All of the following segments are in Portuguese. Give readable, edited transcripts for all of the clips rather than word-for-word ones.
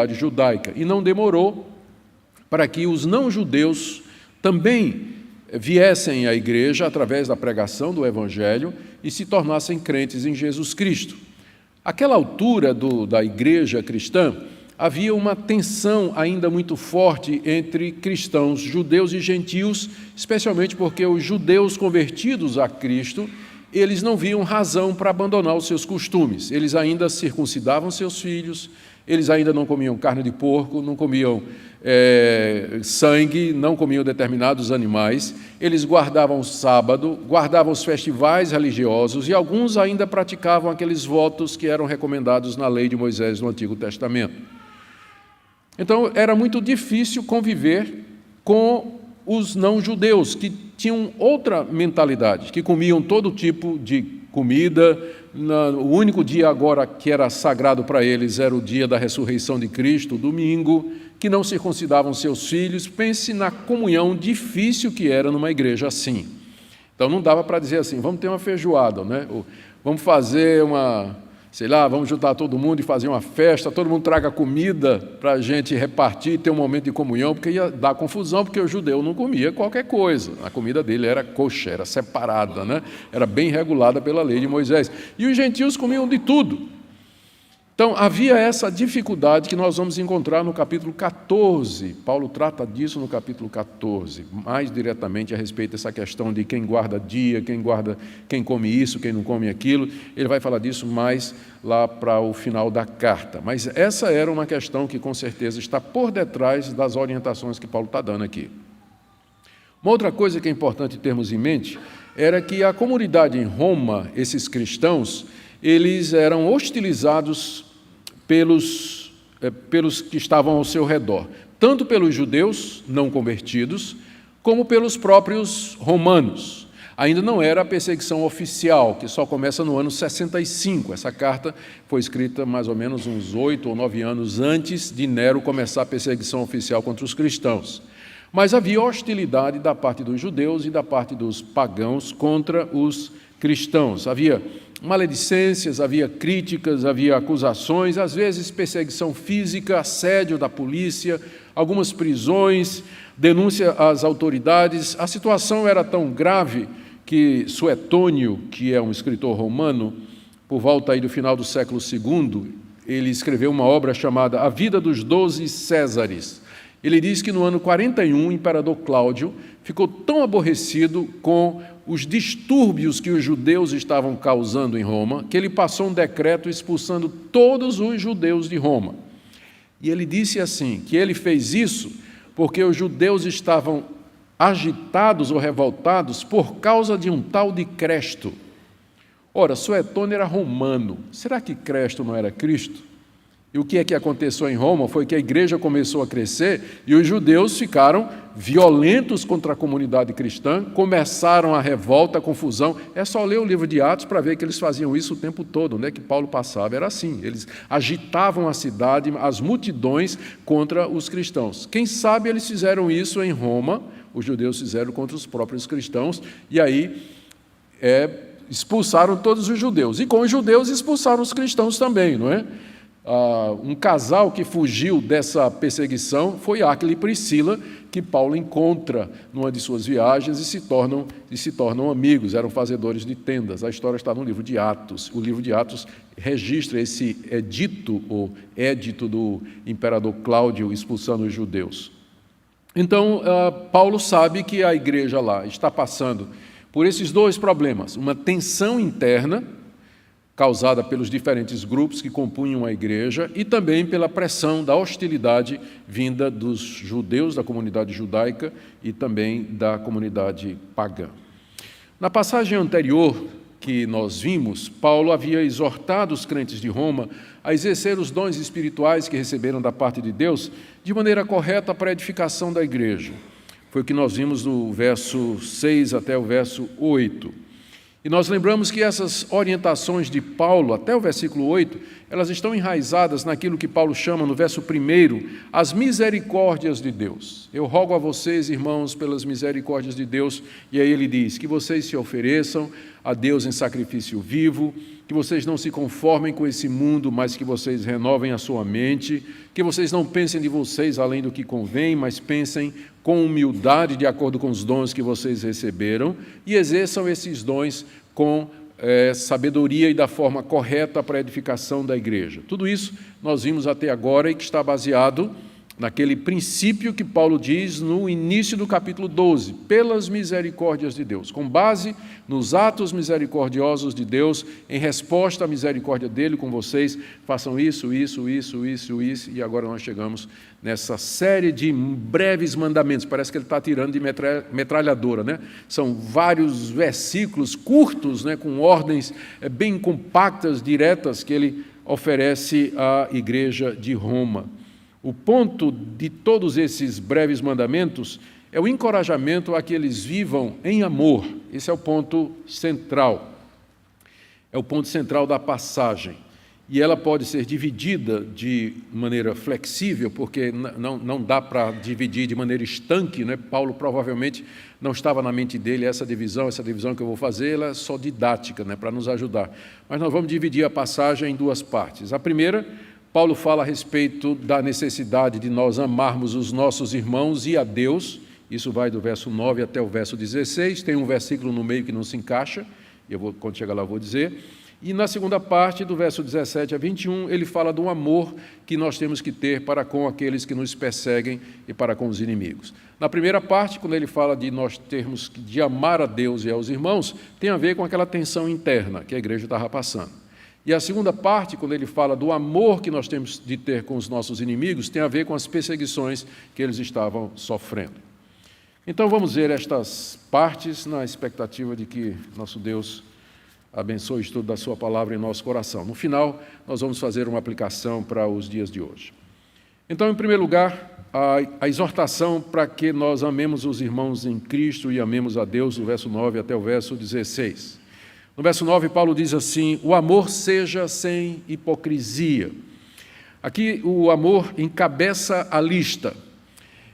judaica, e não demorou para que os não-judeus também viessem à igreja através da pregação do Evangelho e se tornassem crentes em Jesus Cristo. Àquela altura da igreja cristã, havia uma tensão ainda muito forte entre cristãos, judeus e gentios, especialmente porque os judeus convertidos a Cristo, eles não viam razão para abandonar os seus costumes. Eles ainda circuncidavam seus filhos, eles ainda não comiam carne de porco, não comiam sangue, não comiam determinados animais, eles guardavam o sábado, guardavam os festivais religiosos e alguns ainda praticavam aqueles votos que eram recomendados na lei de Moisés no Antigo Testamento. Então, era muito difícil conviver com os não-judeus, que tinham outra mentalidade, que comiam todo tipo de comida. O único dia agora que era sagrado para eles era o dia da ressurreição de Cristo, o domingo, que não circuncidavam seus filhos. Pense na comunhão difícil que era numa igreja assim. Então, não dava para dizer assim, vamos ter uma feijoada, né? Ou, vamos fazer vamos juntar todo mundo e fazer uma festa, todo mundo traga comida para a gente repartir, ter um momento de comunhão, porque ia dar confusão, porque o judeu não comia qualquer coisa. A comida dele era kosher, era separada, né? Era bem regulada pela lei de Moisés. E os gentios comiam de tudo. Então, havia essa dificuldade que nós vamos encontrar no capítulo 14. Paulo trata disso no capítulo 14, mais diretamente a respeito dessa questão de quem guarda dia, quem come isso, quem não come aquilo. Ele vai falar disso mais lá para o final da carta. Mas essa era uma questão que, com certeza, está por detrás das orientações que Paulo está dando aqui. Uma outra coisa que é importante termos em mente era que a comunidade em Roma, esses cristãos, eles eram hostilizados pelos que estavam ao seu redor, tanto pelos judeus não convertidos, como pelos próprios romanos. Ainda não era a perseguição oficial, que só começa no ano 65. Essa carta foi escrita mais ou menos uns 8 ou 9 anos antes de Nero começar a perseguição oficial contra os cristãos. Mas havia hostilidade da parte dos judeus e da parte dos pagãos contra os cristãos. Havia maledicências, havia críticas, havia acusações, às vezes perseguição física, assédio da polícia, algumas prisões, denúncia às autoridades. A situação era tão grave que Suetônio, que é um escritor romano, por volta aí do final do século II, ele escreveu uma obra chamada A Vida dos 12 Césares. Ele diz que no ano 41, o imperador Cláudio ficou tão aborrecido com os distúrbios que os judeus estavam causando em Roma, que ele passou um decreto expulsando todos os judeus de Roma. E ele disse assim, que ele fez isso porque os judeus estavam agitados ou revoltados por causa de um tal de Cresto. Ora, Suetônio era romano. Será que Cresto não era Cristo? E o que é que aconteceu em Roma foi que a igreja começou a crescer e os judeus ficaram violentos contra a comunidade cristã, começaram a revolta, a confusão. É só ler o livro de Atos para ver que eles faziam isso o tempo todo, né? Que Paulo passava, era assim, eles agitavam a cidade, as multidões contra os cristãos. Quem sabe eles fizeram isso em Roma, os judeus fizeram contra os próprios cristãos, e aí expulsaram todos os judeus. E com os judeus expulsaram os cristãos também, não é? Um casal que fugiu dessa perseguição foi Áquila e Priscila, que Paulo encontra numa de suas viagens e se tornam amigos, eram fazedores de tendas. A história está no livro de Atos. O livro de Atos registra esse edito, ou édito do imperador Cláudio expulsando os judeus. Então, Paulo sabe que a igreja lá está passando por esses dois problemas, uma tensão interna, causada pelos diferentes grupos que compunham a igreja e também pela pressão da hostilidade vinda dos judeus da comunidade judaica e também da comunidade pagã. Na passagem anterior que nós vimos, Paulo havia exortado os crentes de Roma a exercer os dons espirituais que receberam da parte de Deus de maneira correta para a edificação da igreja. Foi o que nós vimos do verso 6 até o verso 8. E nós lembramos que essas orientações de Paulo, até o versículo 8, elas estão enraizadas naquilo que Paulo chama, no verso 1, as misericórdias de Deus. Eu rogo a vocês, irmãos, pelas misericórdias de Deus, e aí ele diz, que vocês se ofereçam a Deus em sacrifício vivo, que vocês não se conformem com esse mundo, mas que vocês renovem a sua mente, que vocês não pensem de vocês além do que convém, mas pensem com humildade de acordo com os dons que vocês receberam e exerçam esses dons com sabedoria e da forma correta para a edificação da igreja. Tudo isso nós vimos até agora e que está baseado naquele princípio que Paulo diz no início do capítulo 12, pelas misericórdias de Deus, com base nos atos misericordiosos de Deus, em resposta à misericórdia dele com vocês, façam isso, e agora nós chegamos nessa série de breves mandamentos, parece que ele está tirando de metralhadora, né? São vários versículos curtos, né, com ordens bem compactas, diretas, que ele oferece à igreja de Roma. O ponto de todos esses breves mandamentos é o encorajamento a que eles vivam em amor. Esse é o ponto central. É o ponto central da passagem. E ela pode ser dividida de maneira flexível, porque não dá para dividir de maneira estanque, né? Paulo provavelmente não estava na mente dele essa divisão que eu vou fazer, ela é só didática, né, para nos ajudar. Mas nós vamos dividir a passagem em duas partes. A primeira, Paulo fala a respeito da necessidade de nós amarmos os nossos irmãos e a Deus. Isso vai do verso 9 até o verso 16. Tem um versículo no meio que não se encaixa, quando chegar lá eu vou dizer. E na segunda parte, do verso 17 a 21, ele fala do amor que nós temos que ter para com aqueles que nos perseguem e para com os inimigos. Na primeira parte, quando ele fala de nós termos de amar a Deus e aos irmãos, tem a ver com aquela tensão interna que a igreja estava passando. E a segunda parte, quando ele fala do amor que nós temos de ter com os nossos inimigos, tem a ver com as perseguições que eles estavam sofrendo. Então vamos ver estas partes na expectativa de que nosso Deus abençoe o estudo da sua palavra em nosso coração. No final, nós vamos fazer uma aplicação para os dias de hoje. Então, em primeiro lugar, a exortação para que nós amemos os irmãos em Cristo e amemos a Deus, do verso 9 até o verso 16. No verso 9, Paulo diz assim: o amor seja sem hipocrisia. Aqui o amor encabeça a lista.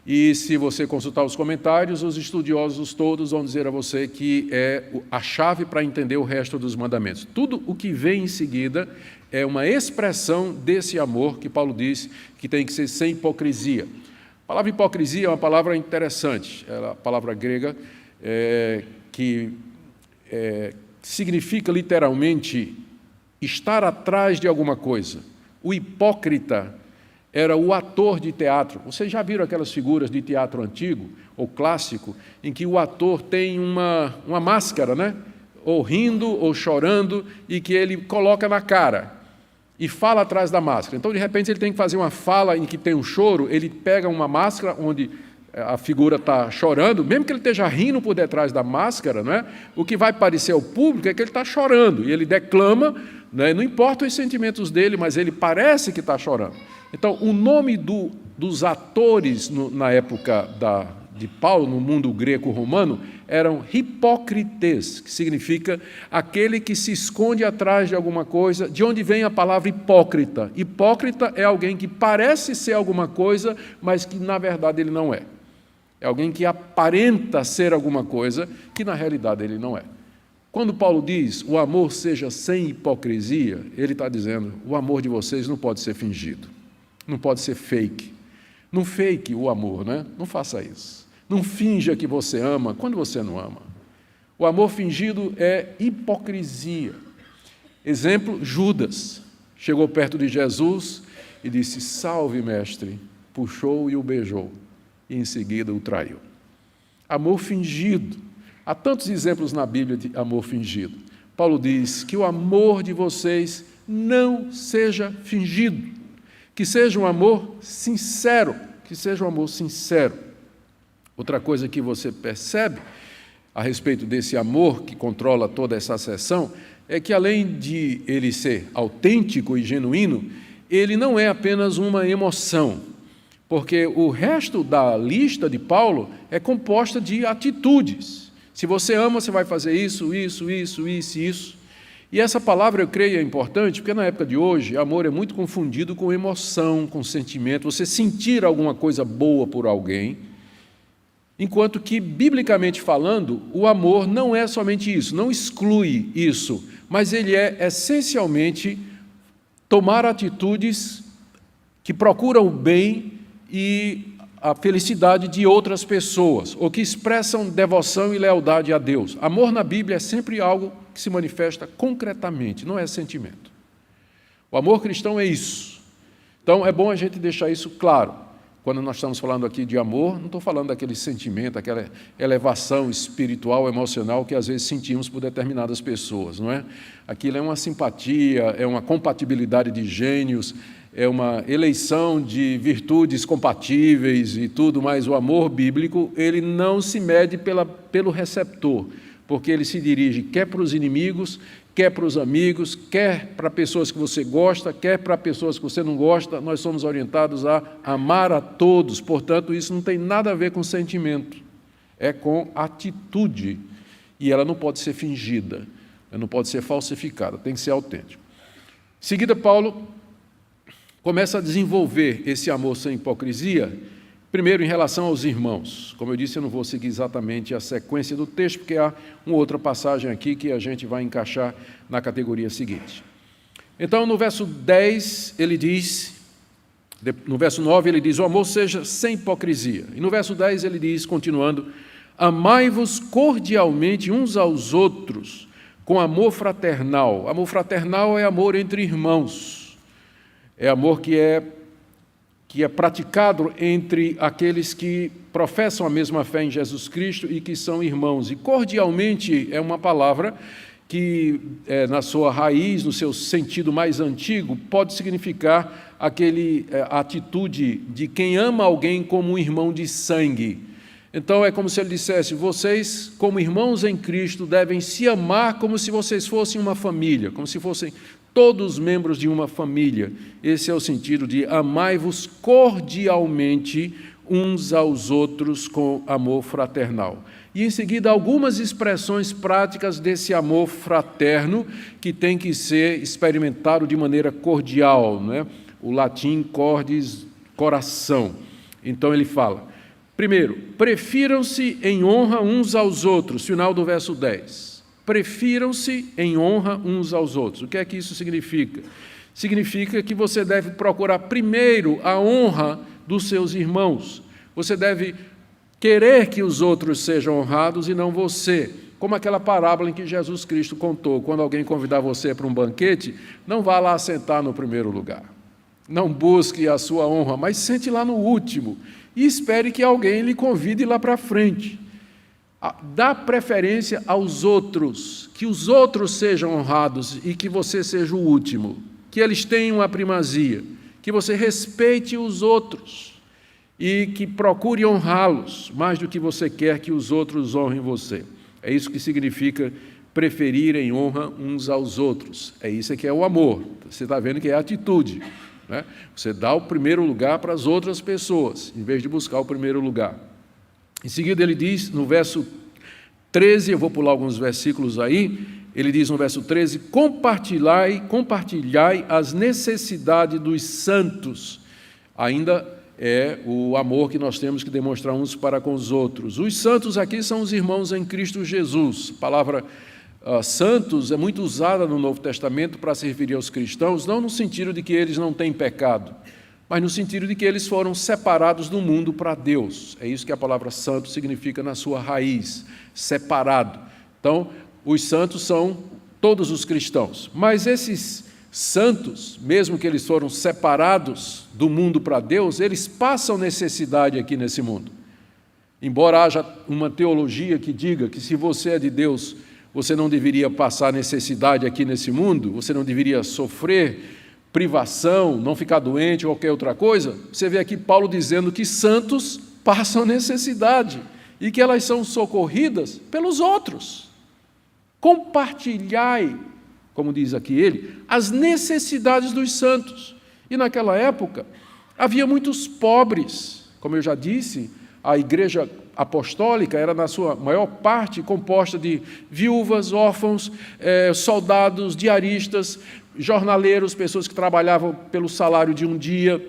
E se você consultar os comentários, os estudiosos todos vão dizer a você que é a chave para entender o resto dos mandamentos. Tudo o que vem em seguida é uma expressão desse amor que Paulo diz que tem que ser sem hipocrisia. A palavra hipocrisia é uma palavra interessante. É a palavra grega que significa literalmente estar atrás de alguma coisa. O hipócrita era o ator de teatro. Vocês já viram aquelas figuras de teatro antigo ou clássico, em que o ator tem uma máscara, né? Ou rindo ou chorando, e que ele coloca na cara e fala atrás da máscara. Então, de repente, ele tem que fazer uma fala em que tem um choro, ele pega uma máscara onde a figura está chorando, mesmo que ele esteja rindo por detrás da máscara, não é? O que vai parecer ao público é que ele está chorando, e ele declama, né? Não importa os sentimentos dele, mas ele parece que está chorando. Então, o nome dos atores na época de Paulo, no mundo greco-romano, eram hipócrites, que significa aquele que se esconde atrás de alguma coisa, de onde vem a palavra hipócrita. Hipócrita é alguém que parece ser alguma coisa, mas que na verdade ele não é. É alguém que aparenta ser alguma coisa, que na realidade ele não é. Quando Paulo diz, o amor seja sem hipocrisia, ele está dizendo, o amor de vocês não pode ser fingido, não pode ser fake. Não fake o amor, né? Não faça isso. Não finja que você ama quando você não ama. O amor fingido é hipocrisia. Exemplo, Judas chegou perto de Jesus e disse, salve, mestre, puxou e o beijou. E em seguida o traiu. Amor fingido. Há tantos exemplos na Bíblia de amor fingido. Paulo diz que o amor de vocês não seja fingido, que seja um amor sincero, que seja um amor sincero. Outra coisa que você percebe a respeito desse amor que controla toda essa sessão é que, além de ele ser autêntico e genuíno, ele não é apenas uma emoção, porque o resto da lista de Paulo é composta de atitudes. Se você ama, você vai fazer isso. E essa palavra, eu creio, é importante, porque na época de hoje, amor é muito confundido com emoção, com sentimento. Você sentir alguma coisa boa por alguém, Enquanto que, biblicamente falando, o amor não é somente isso, não exclui isso, mas ele é essencialmente tomar atitudes que procuram o bem e a felicidade de outras pessoas, ou que expressam devoção e lealdade a Deus. Amor na Bíblia é sempre algo que se manifesta concretamente, não é sentimento. O amor cristão é isso. Então, é bom a gente deixar isso claro. Quando nós estamos falando aqui de amor, não estou falando daquele sentimento, aquela elevação espiritual, emocional que às vezes sentimos por determinadas pessoas, não é? Aquilo é uma simpatia, é uma compatibilidade de gênios, é uma eleição de virtudes compatíveis e tudo, mas o amor bíblico, ele não se mede pelo receptor, porque ele se dirige quer para os inimigos, quer para os amigos, quer para pessoas que você gosta, quer para pessoas que você não gosta. Nós somos orientados a amar a todos, portanto, isso não tem nada a ver com sentimento, é com atitude, e ela não pode ser fingida, ela não pode ser falsificada, tem que ser autêntica. Em seguida, Paulo começa a desenvolver esse amor sem hipocrisia, primeiro em relação aos irmãos. Como eu disse, eu não vou seguir exatamente a sequência do texto, porque há uma outra passagem aqui que a gente vai encaixar na categoria seguinte. Então, no verso 10, ele diz, no verso 9, ele diz, o amor seja sem hipocrisia. E no verso 10, ele diz, continuando, amai-vos cordialmente uns aos outros, com amor fraternal. Amor fraternal é amor entre irmãos. É amor que é praticado entre aqueles que professam a mesma fé em Jesus Cristo e que são irmãos. E cordialmente é uma palavra que, na sua raiz, no seu sentido mais antigo, pode significar a atitude de quem ama alguém como um irmão de sangue. Então, é como se ele dissesse, vocês, como irmãos em Cristo, devem se amar como se vocês fossem uma família, como se fossem todos membros de uma família. Esse é o sentido de amai-vos cordialmente uns aos outros com amor fraternal. E, em seguida, algumas expressões práticas desse amor fraterno que tem que ser experimentado de maneira cordial, não é? O latim cordis, coração. Então, ele fala, primeiro, prefiram-se em honra uns aos outros, final do verso 10. Prefiram-se em honra uns aos outros. O que é que isso significa? Significa que você deve procurar primeiro a honra dos seus irmãos. Você deve querer que os outros sejam honrados e não você. Como aquela parábola em que Jesus Cristo contou, quando alguém convidar você para um banquete, não vá lá sentar no primeiro lugar. Não busque a sua honra, mas sente lá no último e espere que alguém lhe convide lá para frente. Dá preferência aos outros, que os outros sejam honrados e que você seja o último, que eles tenham a primazia, que você respeite os outros e que procure honrá-los mais do que você quer que os outros honrem você. É isso que significa preferir em honra uns aos outros. É isso que é o amor. Você está vendo que é a atitude, né? Você dá o primeiro lugar para as outras pessoas, em vez de buscar o primeiro lugar. Em seguida, ele diz, no verso 13, eu vou pular alguns versículos aí, ele diz no verso 13, compartilhai as necessidades dos santos. Ainda é o amor que nós temos que demonstrar uns para com os outros. Os santos aqui são os irmãos em Cristo Jesus. A palavra santos é muito usada no Novo Testamento para se referir aos cristãos, não no sentido de que eles não têm pecado, mas no sentido de que eles foram separados do mundo para Deus. É isso que a palavra santo significa na sua raiz, separado. Então, os santos são todos os cristãos, mas esses santos, mesmo que eles foram separados do mundo para Deus, eles passam necessidade aqui nesse mundo. Embora haja uma teologia que diga que se você é de Deus, você não deveria passar necessidade aqui nesse mundo, você não deveria sofrer privação, não ficar doente ou qualquer outra coisa, você vê aqui Paulo dizendo que santos passam necessidade e que elas são socorridas pelos outros. Compartilhai, como diz aqui ele, as necessidades dos santos. E naquela época havia muitos pobres, como eu já disse, a igreja apostólica era, na sua maior parte, composta de viúvas, órfãos, soldados, diaristas, jornaleiros, pessoas que trabalhavam pelo salário de um dia.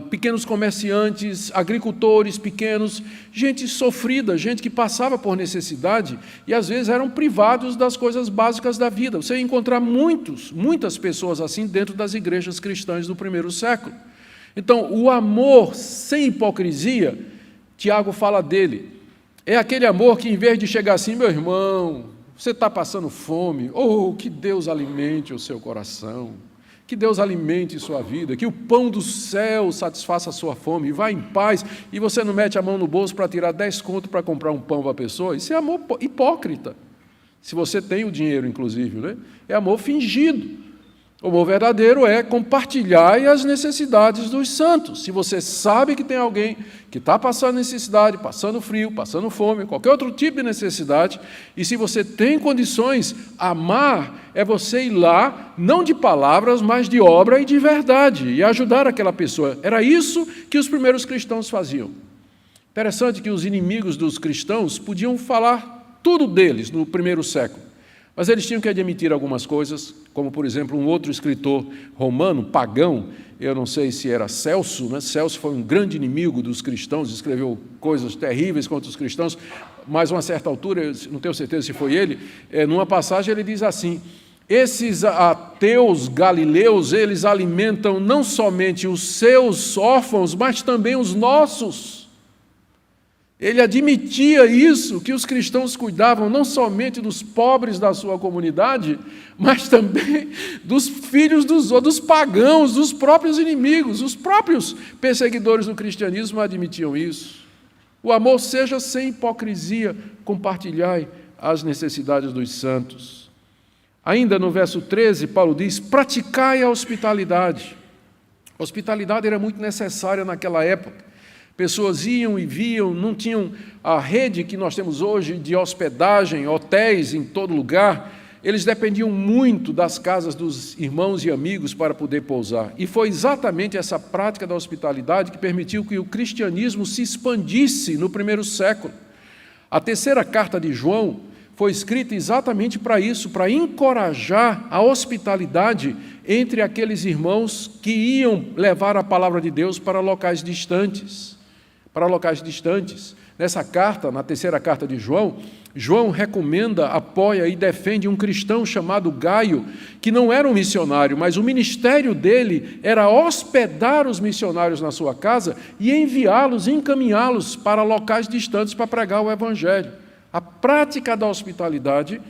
pequenos comerciantes, agricultores pequenos, gente sofrida, gente que passava por necessidade e às vezes eram privados das coisas básicas da vida. Você ia encontrar muitas pessoas assim dentro das igrejas cristãs do primeiro século. Então, o amor sem hipocrisia, Tiago fala dele, é aquele amor que, em vez de chegar assim, meu irmão, você está passando fome, que Deus alimente o seu coração, que Deus alimente sua vida, que o pão do céu satisfaça a sua fome, e vá em paz, e você não mete a mão no bolso para tirar 10 contos para comprar um pão para a pessoa. Isso é amor hipócrita, se você tem o dinheiro, inclusive, né? É amor fingido. O amor verdadeiro é compartilhar as necessidades dos santos. Se você sabe que tem alguém que está passando necessidade, passando frio, passando fome, qualquer outro tipo de necessidade, e se você tem condições, amar é você ir lá, não de palavras, mas de obra e de verdade, e ajudar aquela pessoa. Era isso que os primeiros cristãos faziam. Interessante que os inimigos dos cristãos podiam falar tudo deles no primeiro século. Mas eles tinham que admitir algumas coisas, como, por exemplo, um outro escritor romano, pagão, eu não sei se era Celso, né? Celso foi um grande inimigo dos cristãos, escreveu coisas terríveis contra os cristãos, mas a uma certa altura, eu não tenho certeza se foi ele, numa passagem ele diz assim, esses ateus galileus, eles alimentam não somente os seus órfãos, mas também os nossos. Ele admitia isso, que os cristãos cuidavam não somente dos pobres da sua comunidade, mas também dos filhos dos pagãos, dos próprios inimigos. Os próprios perseguidores do cristianismo admitiam isso. O amor seja sem hipocrisia, compartilhai as necessidades dos santos. Ainda no verso 13, Paulo diz, praticai a hospitalidade. A hospitalidade era muito necessária naquela época. Pessoas iam e viam, não tinham a rede que nós temos hoje de hospedagem, hotéis em todo lugar. Eles dependiam muito das casas dos irmãos e amigos para poder pousar. E foi exatamente essa prática da hospitalidade que permitiu que o cristianismo se expandisse no primeiro século. A terceira carta de João foi escrita exatamente para isso, para encorajar a hospitalidade entre aqueles irmãos que iam levar a palavra de Deus para locais distantes. Nessa carta, na terceira carta de João, João recomenda, apoia e defende um cristão chamado Gaio, que não era um missionário, mas o ministério dele era hospedar os missionários na sua casa e enviá-los, encaminhá-los para locais distantes para pregar o evangelho. A prática da hospitalidade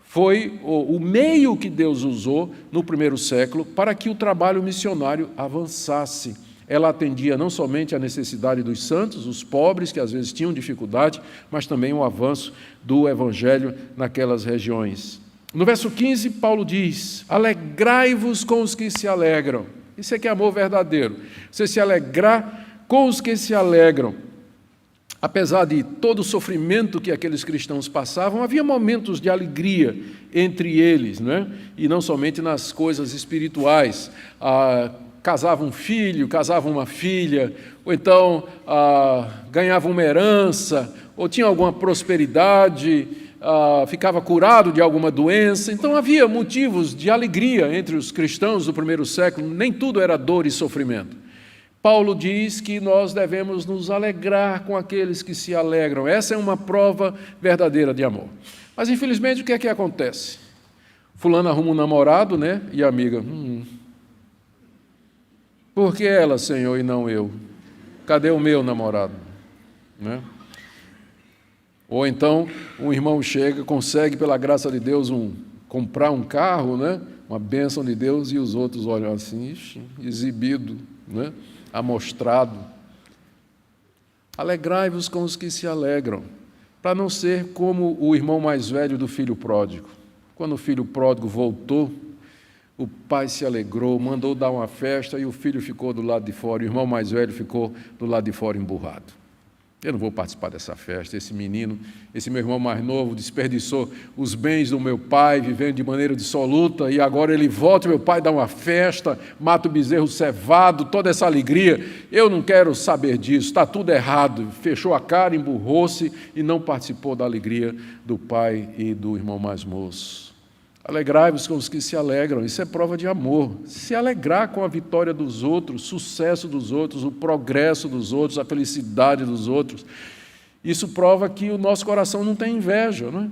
foi o meio que Deus usou no primeiro século para que o trabalho missionário avançasse. Ela atendia não somente à necessidade dos santos, os pobres, que às vezes tinham dificuldade, mas também o avanço do evangelho naquelas regiões. No verso 15, Paulo diz, alegrai-vos com os que se alegram. Isso é que é amor verdadeiro. Você se alegrar com os que se alegram. Apesar de todo o sofrimento que aqueles cristãos passavam, havia momentos de alegria entre eles, né? E não somente nas coisas espirituais. Casava um filho, casava uma filha, ou então ganhava uma herança, ou tinha alguma prosperidade, ficava curado de alguma doença. Então havia motivos de alegria entre os cristãos do primeiro século, nem tudo era dor e sofrimento. Paulo diz que nós devemos nos alegrar com aqueles que se alegram. Essa é uma prova verdadeira de amor. Mas infelizmente o que é que acontece? Fulano arruma um namorado, né? E a amiga, por que ela, Senhor, e não eu? Cadê o meu namorado? Né? Ou então, um irmão chega, consegue, pela graça de Deus, comprar um carro, né? Uma bênção de Deus, e os outros olham assim, exibido, né? Amostrado. Alegrai-vos com os que se alegram, para não ser como o irmão mais velho do filho pródigo. Quando o filho pródigo voltou, o pai se alegrou, mandou dar uma festa e o filho ficou do lado de fora, o irmão mais velho ficou do lado de fora emburrado. Eu não vou participar dessa festa, esse menino, esse meu irmão mais novo desperdiçou os bens do meu pai, vivendo de maneira dissoluta, e agora ele volta, meu pai dá uma festa, mata o bezerro cevado, toda essa alegria. Eu não quero saber disso, está tudo errado. Fechou a cara, emburrou-se e não participou da alegria do pai e do irmão mais moço. Alegrai-vos com os que se alegram, isso é prova de amor. Se alegrar com a vitória dos outros, o sucesso dos outros, o progresso dos outros, a felicidade dos outros, isso prova que o nosso coração não tem inveja, não é?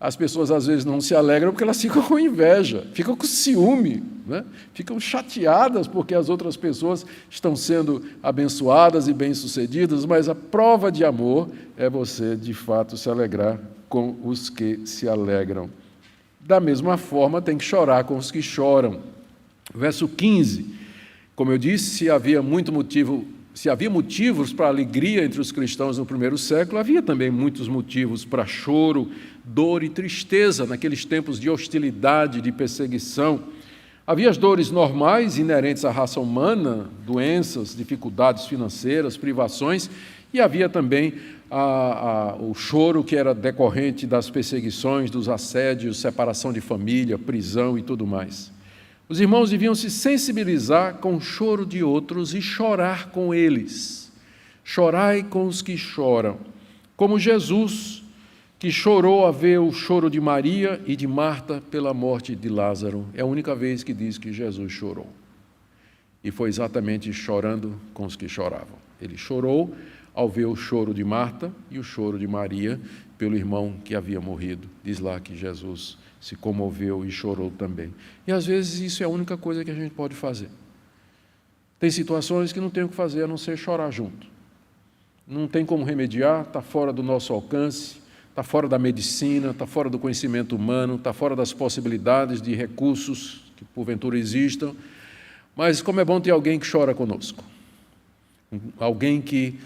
As pessoas às vezes não se alegram porque elas ficam com inveja, ficam com ciúme, né? Ficam chateadas porque as outras pessoas estão sendo abençoadas e bem-sucedidas, mas a prova de amor é você, de fato, se alegrar com os que se alegram. Da mesma forma, tem que chorar com os que choram. Verso 15, como eu disse, se havia motivos para alegria entre os cristãos no primeiro século, havia também muitos motivos para choro, dor e tristeza naqueles tempos de hostilidade, de perseguição. Havia as dores normais inerentes à raça humana, doenças, dificuldades financeiras, privações, e havia também o choro que era decorrente das perseguições, dos assédios, separação de família, prisão e tudo mais. Os irmãos deviam se sensibilizar com o choro de outros e chorar com eles. Chorai com os que choram, como Jesus, que chorou a ver o choro de Maria e de Marta pela morte de Lázaro. É a única vez que diz que Jesus chorou. E foi exatamente chorando com os que choravam. Ele chorou ao ver o choro de Marta e o choro de Maria pelo irmão que havia morrido. Diz lá que Jesus se comoveu e chorou também. E às vezes isso é a única coisa que a gente pode fazer. Tem situações que não tem o que fazer a não ser chorar junto. Não tem como remediar, está fora do nosso alcance, está fora da medicina, está fora do conhecimento humano, está fora das possibilidades de recursos que porventura existam. Mas como é bom ter alguém que chora conosco. Alguém que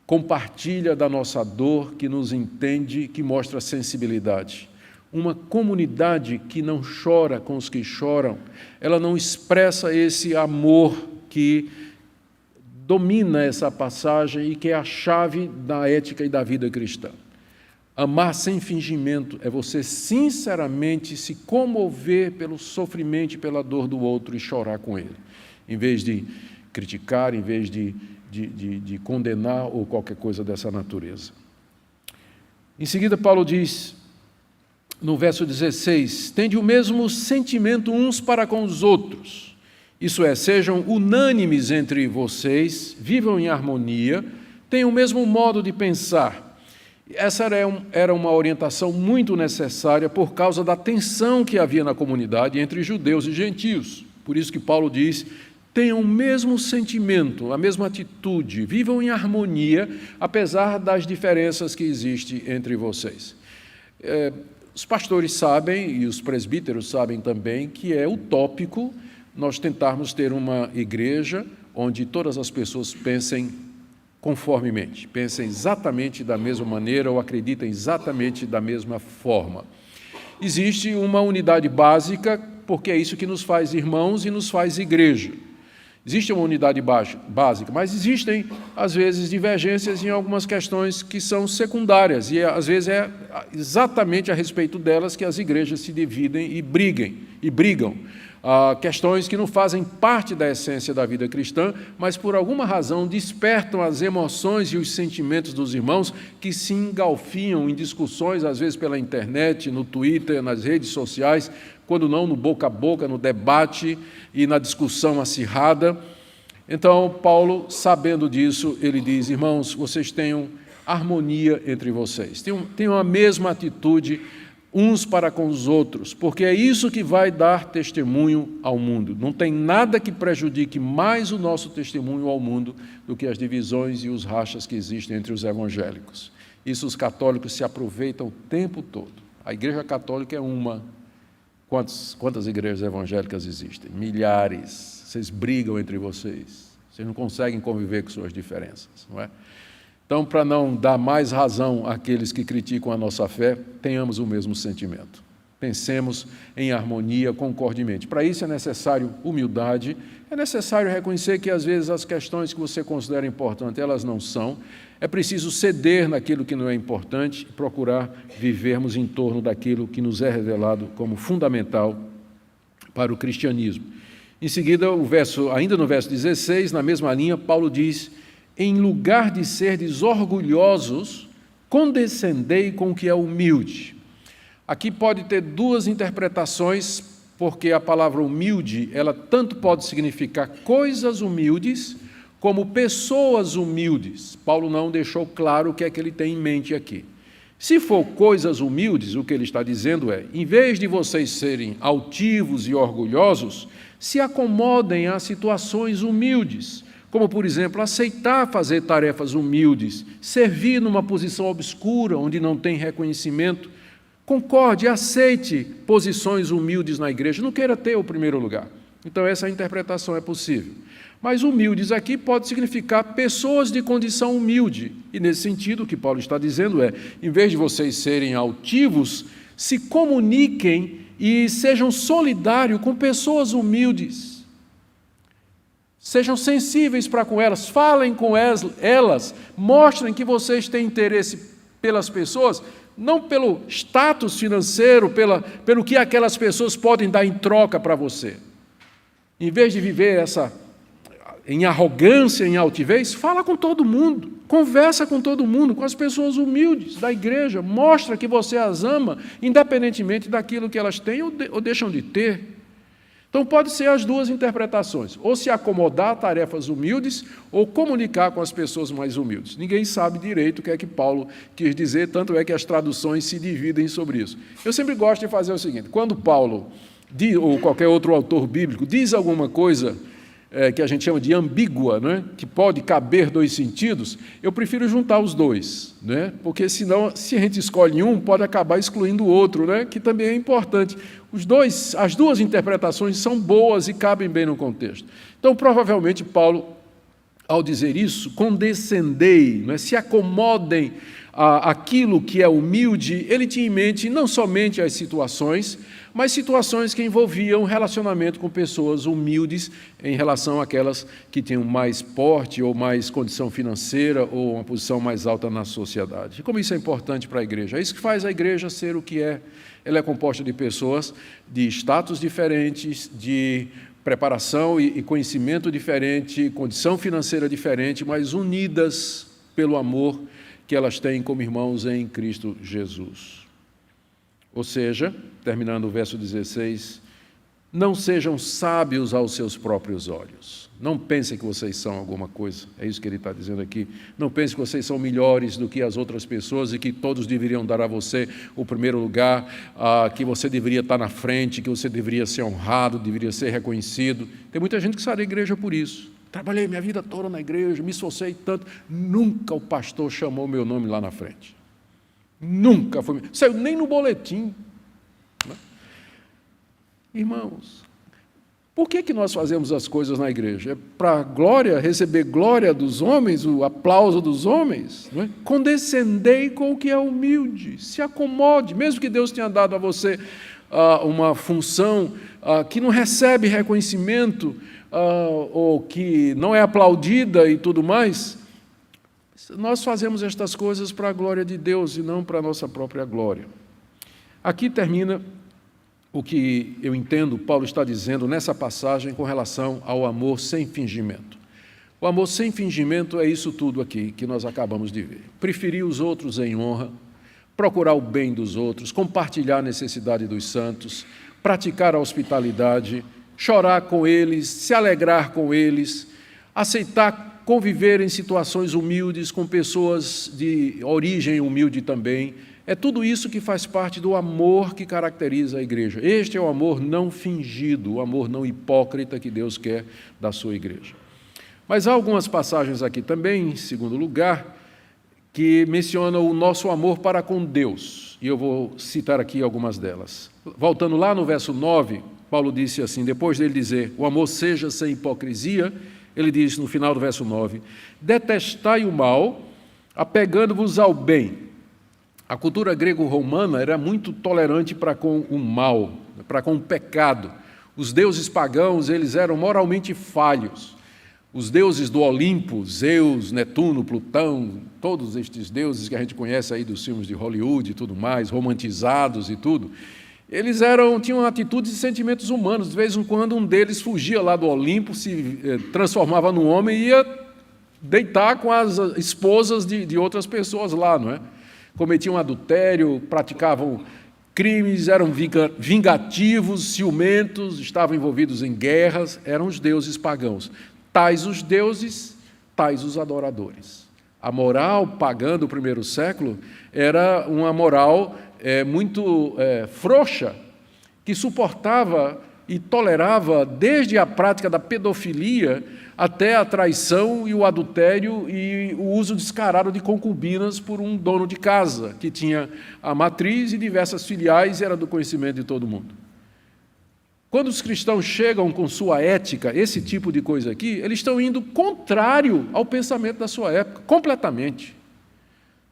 compartilha da nossa dor, que nos entende, que mostra sensibilidade. Uma comunidade que não chora com os que choram, ela não expressa esse amor que domina essa passagem e que é a chave da ética e da vida cristã. Amar sem fingimento é você sinceramente se comover pelo sofrimento e pela dor do outro e chorar com ele, em vez de criticar, em vez de condenar ou qualquer coisa dessa natureza. Em seguida, Paulo diz, no verso 16, tende o mesmo sentimento uns para com os outros, isso é, sejam unânimes entre vocês, vivam em harmonia, tenham o mesmo modo de pensar. Essa era uma orientação muito necessária por causa da tensão que havia na comunidade entre judeus e gentios. Por isso que Paulo diz, tenham o mesmo sentimento, a mesma atitude, vivam em harmonia, apesar das diferenças que existem entre vocês. Os pastores sabem, e os presbíteros sabem também, que é utópico nós tentarmos ter uma igreja onde todas as pessoas pensem conformemente, pensem exatamente da mesma maneira ou acreditem exatamente da mesma forma. Existe uma unidade básica, porque é isso que nos faz irmãos e nos faz igreja. Existe uma unidade básica, mas existem, às vezes, divergências em algumas questões que são secundárias, e às vezes é exatamente a respeito delas que as igrejas se dividem e brigam. Questões que não fazem parte da essência da vida cristã, mas por alguma razão despertam as emoções e os sentimentos dos irmãos que se engalfinham em discussões, às vezes pela internet, no Twitter, nas redes sociais, quando não no boca a boca, no debate e na discussão acirrada. Então, Paulo, sabendo disso, ele diz, irmãos, vocês tenham harmonia entre vocês, tenham a mesma atitude uns para com os outros, porque é isso que vai dar testemunho ao mundo. Não tem nada que prejudique mais o nosso testemunho ao mundo do que as divisões e os rachas que existem entre os evangélicos. Isso os católicos se aproveitam o tempo todo. A Igreja Católica é uma. Quantas igrejas evangélicas existem? Milhares. Vocês brigam entre vocês. Vocês não conseguem conviver com suas diferenças, não é? Então, para não dar mais razão àqueles que criticam a nossa fé, tenhamos o mesmo sentimento. Pensemos em harmonia, concordemente. Para isso é necessário humildade, é necessário reconhecer que, às vezes, as questões que você considera importantes, elas não são. É preciso ceder naquilo que não é importante e procurar vivermos em torno daquilo que nos é revelado como fundamental para o cristianismo. Em seguida, ainda no verso 16, na mesma linha, Paulo diz, em lugar de serdes orgulhosos, condescendei com o que é humilde. Aqui pode ter duas interpretações, porque a palavra humilde, ela tanto pode significar coisas humildes, como pessoas humildes. Paulo não deixou claro o que é que ele tem em mente aqui. Se for coisas humildes, o que ele está dizendo é, em vez de vocês serem altivos e orgulhosos, se acomodem a situações humildes, como, por exemplo, aceitar fazer tarefas humildes, servir numa posição obscura, onde não tem reconhecimento. Concorde, aceite posições humildes na igreja, não queira ter o primeiro lugar. Então, essa interpretação é possível. Mas humildes aqui pode significar pessoas de condição humilde. E, nesse sentido, o que Paulo está dizendo é, em vez de vocês serem altivos, se comuniquem e sejam solidários com pessoas humildes. Sejam sensíveis para com elas, falem com elas, mostrem que vocês têm interesse pelas pessoas, não pelo status financeiro, pelo que aquelas pessoas podem dar em troca para você. Em vez de viver em arrogância, em altivez, fala com todo mundo, conversa com todo mundo, com as pessoas humildes da igreja, mostra que você as ama, independentemente daquilo que elas têm ou deixam de ter. Então, pode ser as duas interpretações, ou se acomodar a tarefas humildes, ou comunicar com as pessoas mais humildes. Ninguém sabe direito o que é que Paulo quis dizer, tanto é que as traduções se dividem sobre isso. Eu sempre gosto de fazer o seguinte, quando Paulo, ou qualquer outro autor bíblico, diz alguma coisa que a gente chama de ambígua, né, que pode caber dois sentidos, eu prefiro juntar os dois, né, porque senão, se a gente escolhe um, pode acabar excluindo o outro, né, que também é importante. As duas interpretações são boas e cabem bem no contexto. Então, provavelmente, Paulo, ao dizer isso, condescendei, né, se acomodem àquilo que é humilde, ele tinha em mente não somente as situações, mas situações que envolviam relacionamento com pessoas humildes em relação àquelas que tinham mais porte ou mais condição financeira ou uma posição mais alta na sociedade. Como isso é importante para a igreja? É isso que faz a igreja ser o que é. Ela é composta de pessoas de status diferentes, de preparação e conhecimento diferente, condição financeira diferente, mas unidas pelo amor que elas têm como irmãos em Cristo Jesus. Ou seja, terminando o verso 16, não sejam sábios aos seus próprios olhos. Não pensem que vocês são alguma coisa, é isso que ele está dizendo aqui. Não pensem que vocês são melhores do que as outras pessoas e que todos deveriam dar a você o primeiro lugar, que você deveria estar na frente, que você deveria ser honrado, deveria ser reconhecido. Tem muita gente que sai da igreja por isso. Trabalhei minha vida toda na igreja, me esforcei tanto, nunca o pastor chamou meu nome lá na frente. Nunca foi, saiu nem no boletim. Irmãos, por que nós fazemos as coisas na igreja? É para glória, receber glória dos homens, o aplauso dos homens? Não é? Condescendei com o que é humilde, se acomode, mesmo que Deus tenha dado a você uma função que não recebe reconhecimento, ou que não é aplaudida e tudo mais. Nós fazemos estas coisas para a glória de Deus e não para a nossa própria glória. Aqui termina o que eu entendo Paulo está dizendo nessa passagem com relação ao amor sem fingimento. O amor sem fingimento é isso tudo aqui que nós acabamos de ver. Preferir os outros em honra, procurar o bem dos outros, compartilhar a necessidade dos santos, praticar a hospitalidade, chorar com eles, se alegrar com eles, aceitar conviver em situações humildes com pessoas de origem humilde também. É tudo isso que faz parte do amor que caracteriza a igreja. Este é o amor não fingido, o amor não hipócrita que Deus quer da sua igreja. Mas há algumas passagens aqui também, em segundo lugar, que mencionam o nosso amor para com Deus. E eu vou citar aqui algumas delas. Voltando lá no verso 9, Paulo disse assim, depois dele dizer, o amor seja sem hipocrisia, ele diz no final do verso 9, detestai o mal, apegando-vos ao bem. A cultura grego-romana era muito tolerante para com o mal, para com o pecado. Os deuses pagãos, eles eram moralmente falhos. Os deuses do Olimpo, Zeus, Netuno, Plutão, todos estes deuses que a gente conhece aí dos filmes de Hollywood e tudo mais, romantizados e tudo, eles tinham atitudes e sentimentos humanos. De vez em quando um deles fugia lá do Olimpo, se transformava num homem e ia deitar com as esposas de outras pessoas lá, não é? Cometiam adultério, praticavam crimes, eram vingativos, ciumentos, estavam envolvidos em guerras, eram os deuses pagãos. Tais os deuses, tais os adoradores. A moral pagã do primeiro século era uma moral muito frouxa, que suportava e tolerava desde a prática da pedofilia até a traição e o adultério e o uso descarado de concubinas por um dono de casa, que tinha a matriz e diversas filiais e era do conhecimento de todo mundo. Quando os cristãos chegam com sua ética, esse tipo de coisa aqui, eles estão indo contrário ao pensamento da sua época, completamente.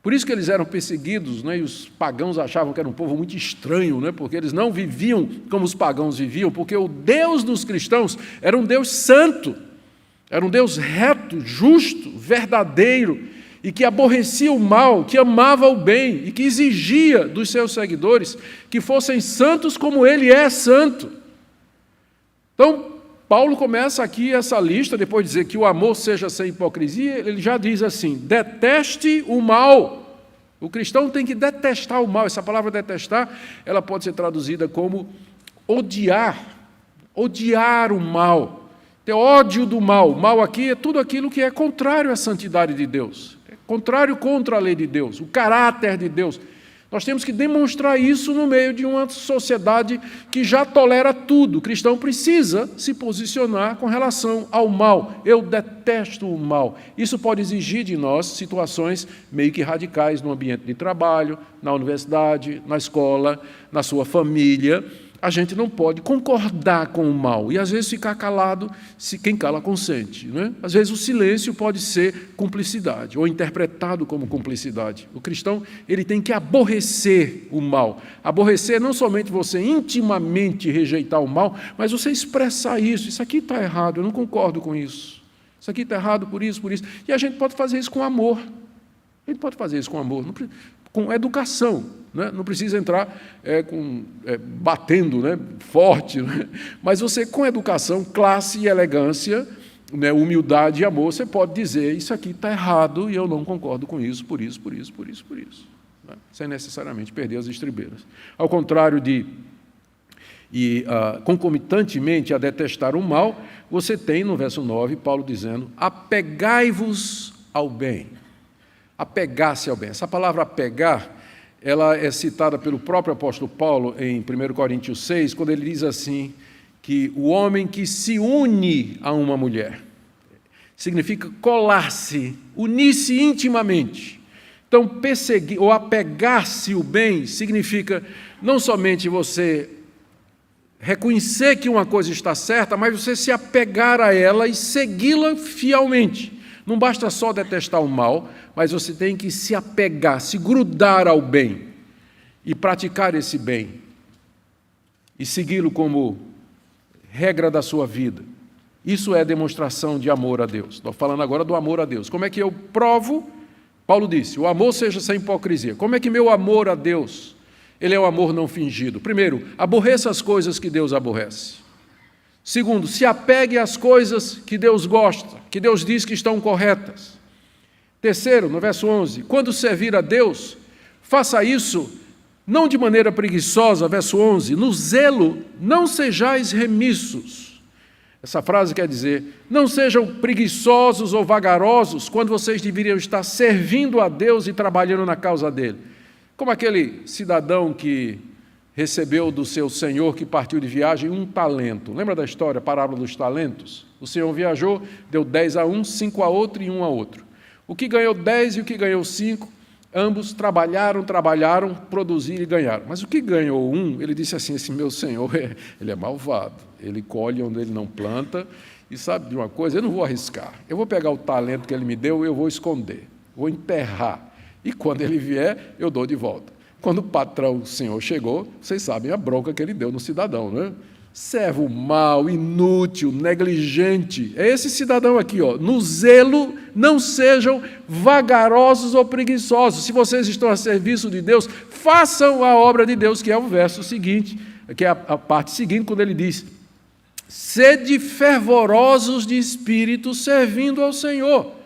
Por isso que eles eram perseguidos, né? E os pagãos achavam que era um povo muito estranho, né? Porque eles não viviam como os pagãos viviam, porque o Deus dos cristãos era um Deus santo, era um Deus reto, justo, verdadeiro, e que aborrecia o mal, que amava o bem, e que exigia dos seus seguidores que fossem santos como ele é santo. Então, Paulo começa aqui essa lista, depois de dizer que o amor seja sem hipocrisia, ele já diz assim: deteste o mal. O cristão tem que detestar o mal. Essa palavra detestar, ela pode ser traduzida como odiar o mal, ter ódio do mal. O mal aqui é tudo aquilo que é contrário à santidade de Deus, é contrário contra a lei de Deus, o caráter de Deus. Nós temos que demonstrar isso no meio de uma sociedade que já tolera tudo. O cristão precisa se posicionar com relação ao mal. Eu detesto o mal. Isso pode exigir de nós situações meio que radicais no ambiente de trabalho, na universidade, na escola, na sua família. A gente não pode concordar com o mal e, às vezes, ficar calado, se quem cala consente, né? Às vezes, o silêncio pode ser cumplicidade ou interpretado como cumplicidade. O cristão ele tem que aborrecer o mal. Aborrecer não somente você intimamente rejeitar o mal, mas você expressar isso. Isso aqui está errado, eu não concordo com isso. Isso aqui está errado por isso, por isso. E a gente pode fazer isso com amor. A gente pode fazer isso com amor, com educação, né? Não precisa entrar batendo, né? Forte, né? Mas você, com educação, classe e elegância, né? Humildade e amor, você pode dizer: isso aqui está errado e eu não concordo com isso, por isso, por isso, por isso, por isso, né? Sem necessariamente perder as estribeiras. Ao contrário concomitantemente a detestar o mal, você tem no verso 9 Paulo dizendo: apegai-vos ao bem. Apegar-se ao bem. Essa palavra apegar, ela é citada pelo próprio apóstolo Paulo em 1 Coríntios 6, quando ele diz assim, que o homem que se une a uma mulher significa colar-se, unir-se intimamente. Então, perseguir ou apegar-se ao bem significa não somente você reconhecer que uma coisa está certa, mas você se apegar a ela e segui-la fielmente. Não basta só detestar o mal, mas você tem que se apegar, se grudar ao bem e praticar esse bem e segui-lo como regra da sua vida. Isso é demonstração de amor a Deus. Estou falando agora do amor a Deus. Como é que eu provo? Paulo disse: o amor seja sem hipocrisia. Como é que meu amor a Deus, ele é um amor não fingido? Primeiro, aborreça as coisas que Deus aborrece. Segundo, se apegue às coisas que Deus gosta, que Deus diz que estão corretas. Terceiro, no verso 11, quando servir a Deus, faça isso não de maneira preguiçosa, verso 11, no zelo não sejais remissos. Essa frase quer dizer, não sejam preguiçosos ou vagarosos quando vocês deveriam estar servindo a Deus e trabalhando na causa dele. Como aquele cidadão que recebeu do seu senhor que partiu de viagem um talento. Lembra da história, a parábola dos talentos? O senhor viajou, deu 10 a um, 5 a outro e 1 a outro. O que ganhou 10 e o que ganhou 5, ambos trabalharam, produziram e ganharam. Mas o que ganhou 1, ele disse assim, esse meu senhor, ele é malvado, ele colhe onde ele não planta, e sabe de uma coisa, eu não vou arriscar, eu vou pegar o talento que ele me deu e eu vou esconder, vou enterrar, e quando ele vier, eu dou de volta. Quando o patrão, o senhor, chegou, vocês sabem a bronca que ele deu no cidadão, né? Servo mau, inútil, negligente. É esse cidadão aqui, ó. No zelo, não sejam vagarosos ou preguiçosos. Se vocês estão a serviço de Deus, façam a obra de Deus, que é o verso seguinte, que é a parte seguinte, quando ele diz: sede fervorosos de espírito, servindo ao Senhor.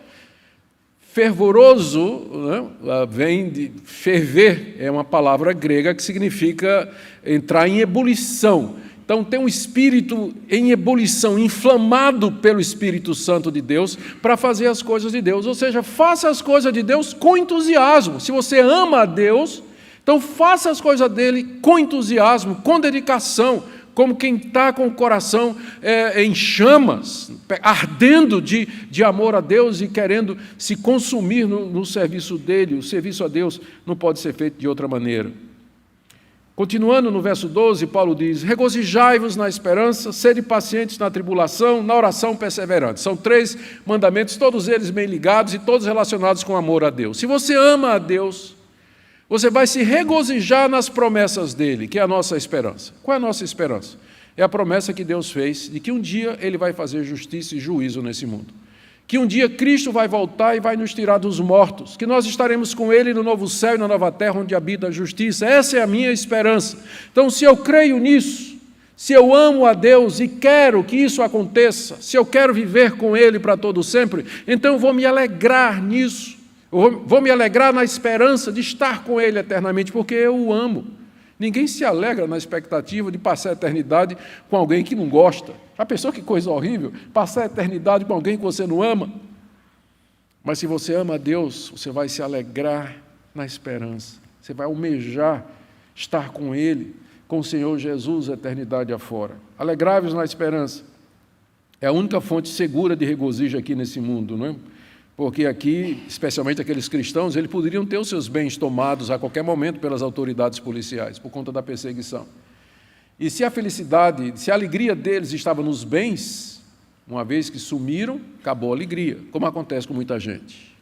Fervoroso, né, vem de ferver, é uma palavra grega que significa entrar em ebulição. Então, tem um espírito em ebulição, inflamado pelo Espírito Santo de Deus para fazer as coisas de Deus. Ou seja, faça as coisas de Deus com entusiasmo. Se você ama a Deus, então faça as coisas dele com entusiasmo, com dedicação, como quem está com o coração em chamas, ardendo de amor a Deus e querendo se consumir no serviço dele. O serviço a Deus não pode ser feito de outra maneira. Continuando no verso 12, Paulo diz: regozijai-vos na esperança, sede pacientes na tribulação, na oração perseverante. São 3 mandamentos, todos eles bem ligados e todos relacionados com amor a Deus. Se você ama a Deus, você vai se regozijar nas promessas dele, que é a nossa esperança. Qual é a nossa esperança? É a promessa que Deus fez de que um dia ele vai fazer justiça e juízo nesse mundo. Que um dia Cristo vai voltar e vai nos tirar dos mortos, que nós estaremos com ele no novo céu e na nova terra onde habita a justiça. Essa é a minha esperança. Então, se eu creio nisso, se eu amo a Deus e quero que isso aconteça, se eu quero viver com ele para todo sempre, então eu vou me alegrar nisso. Vou me alegrar na esperança de estar com ele eternamente, porque eu o amo. Ninguém se alegra na expectativa de passar a eternidade com alguém que não gosta. Já pensou que coisa horrível? Passar a eternidade com alguém que você não ama? Mas se você ama a Deus, você vai se alegrar na esperança. Você vai almejar estar com ele, com o Senhor Jesus, a eternidade afora. Alegrai-vos na esperança. É a única fonte segura de regozijo aqui nesse mundo, não é? Porque aqui, especialmente aqueles cristãos, eles poderiam ter os seus bens tomados a qualquer momento pelas autoridades policiais, por conta da perseguição. E se a felicidade, se a alegria deles estava nos bens, uma vez que sumiram, acabou a alegria, como acontece com muita gente.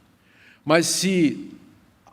Mas se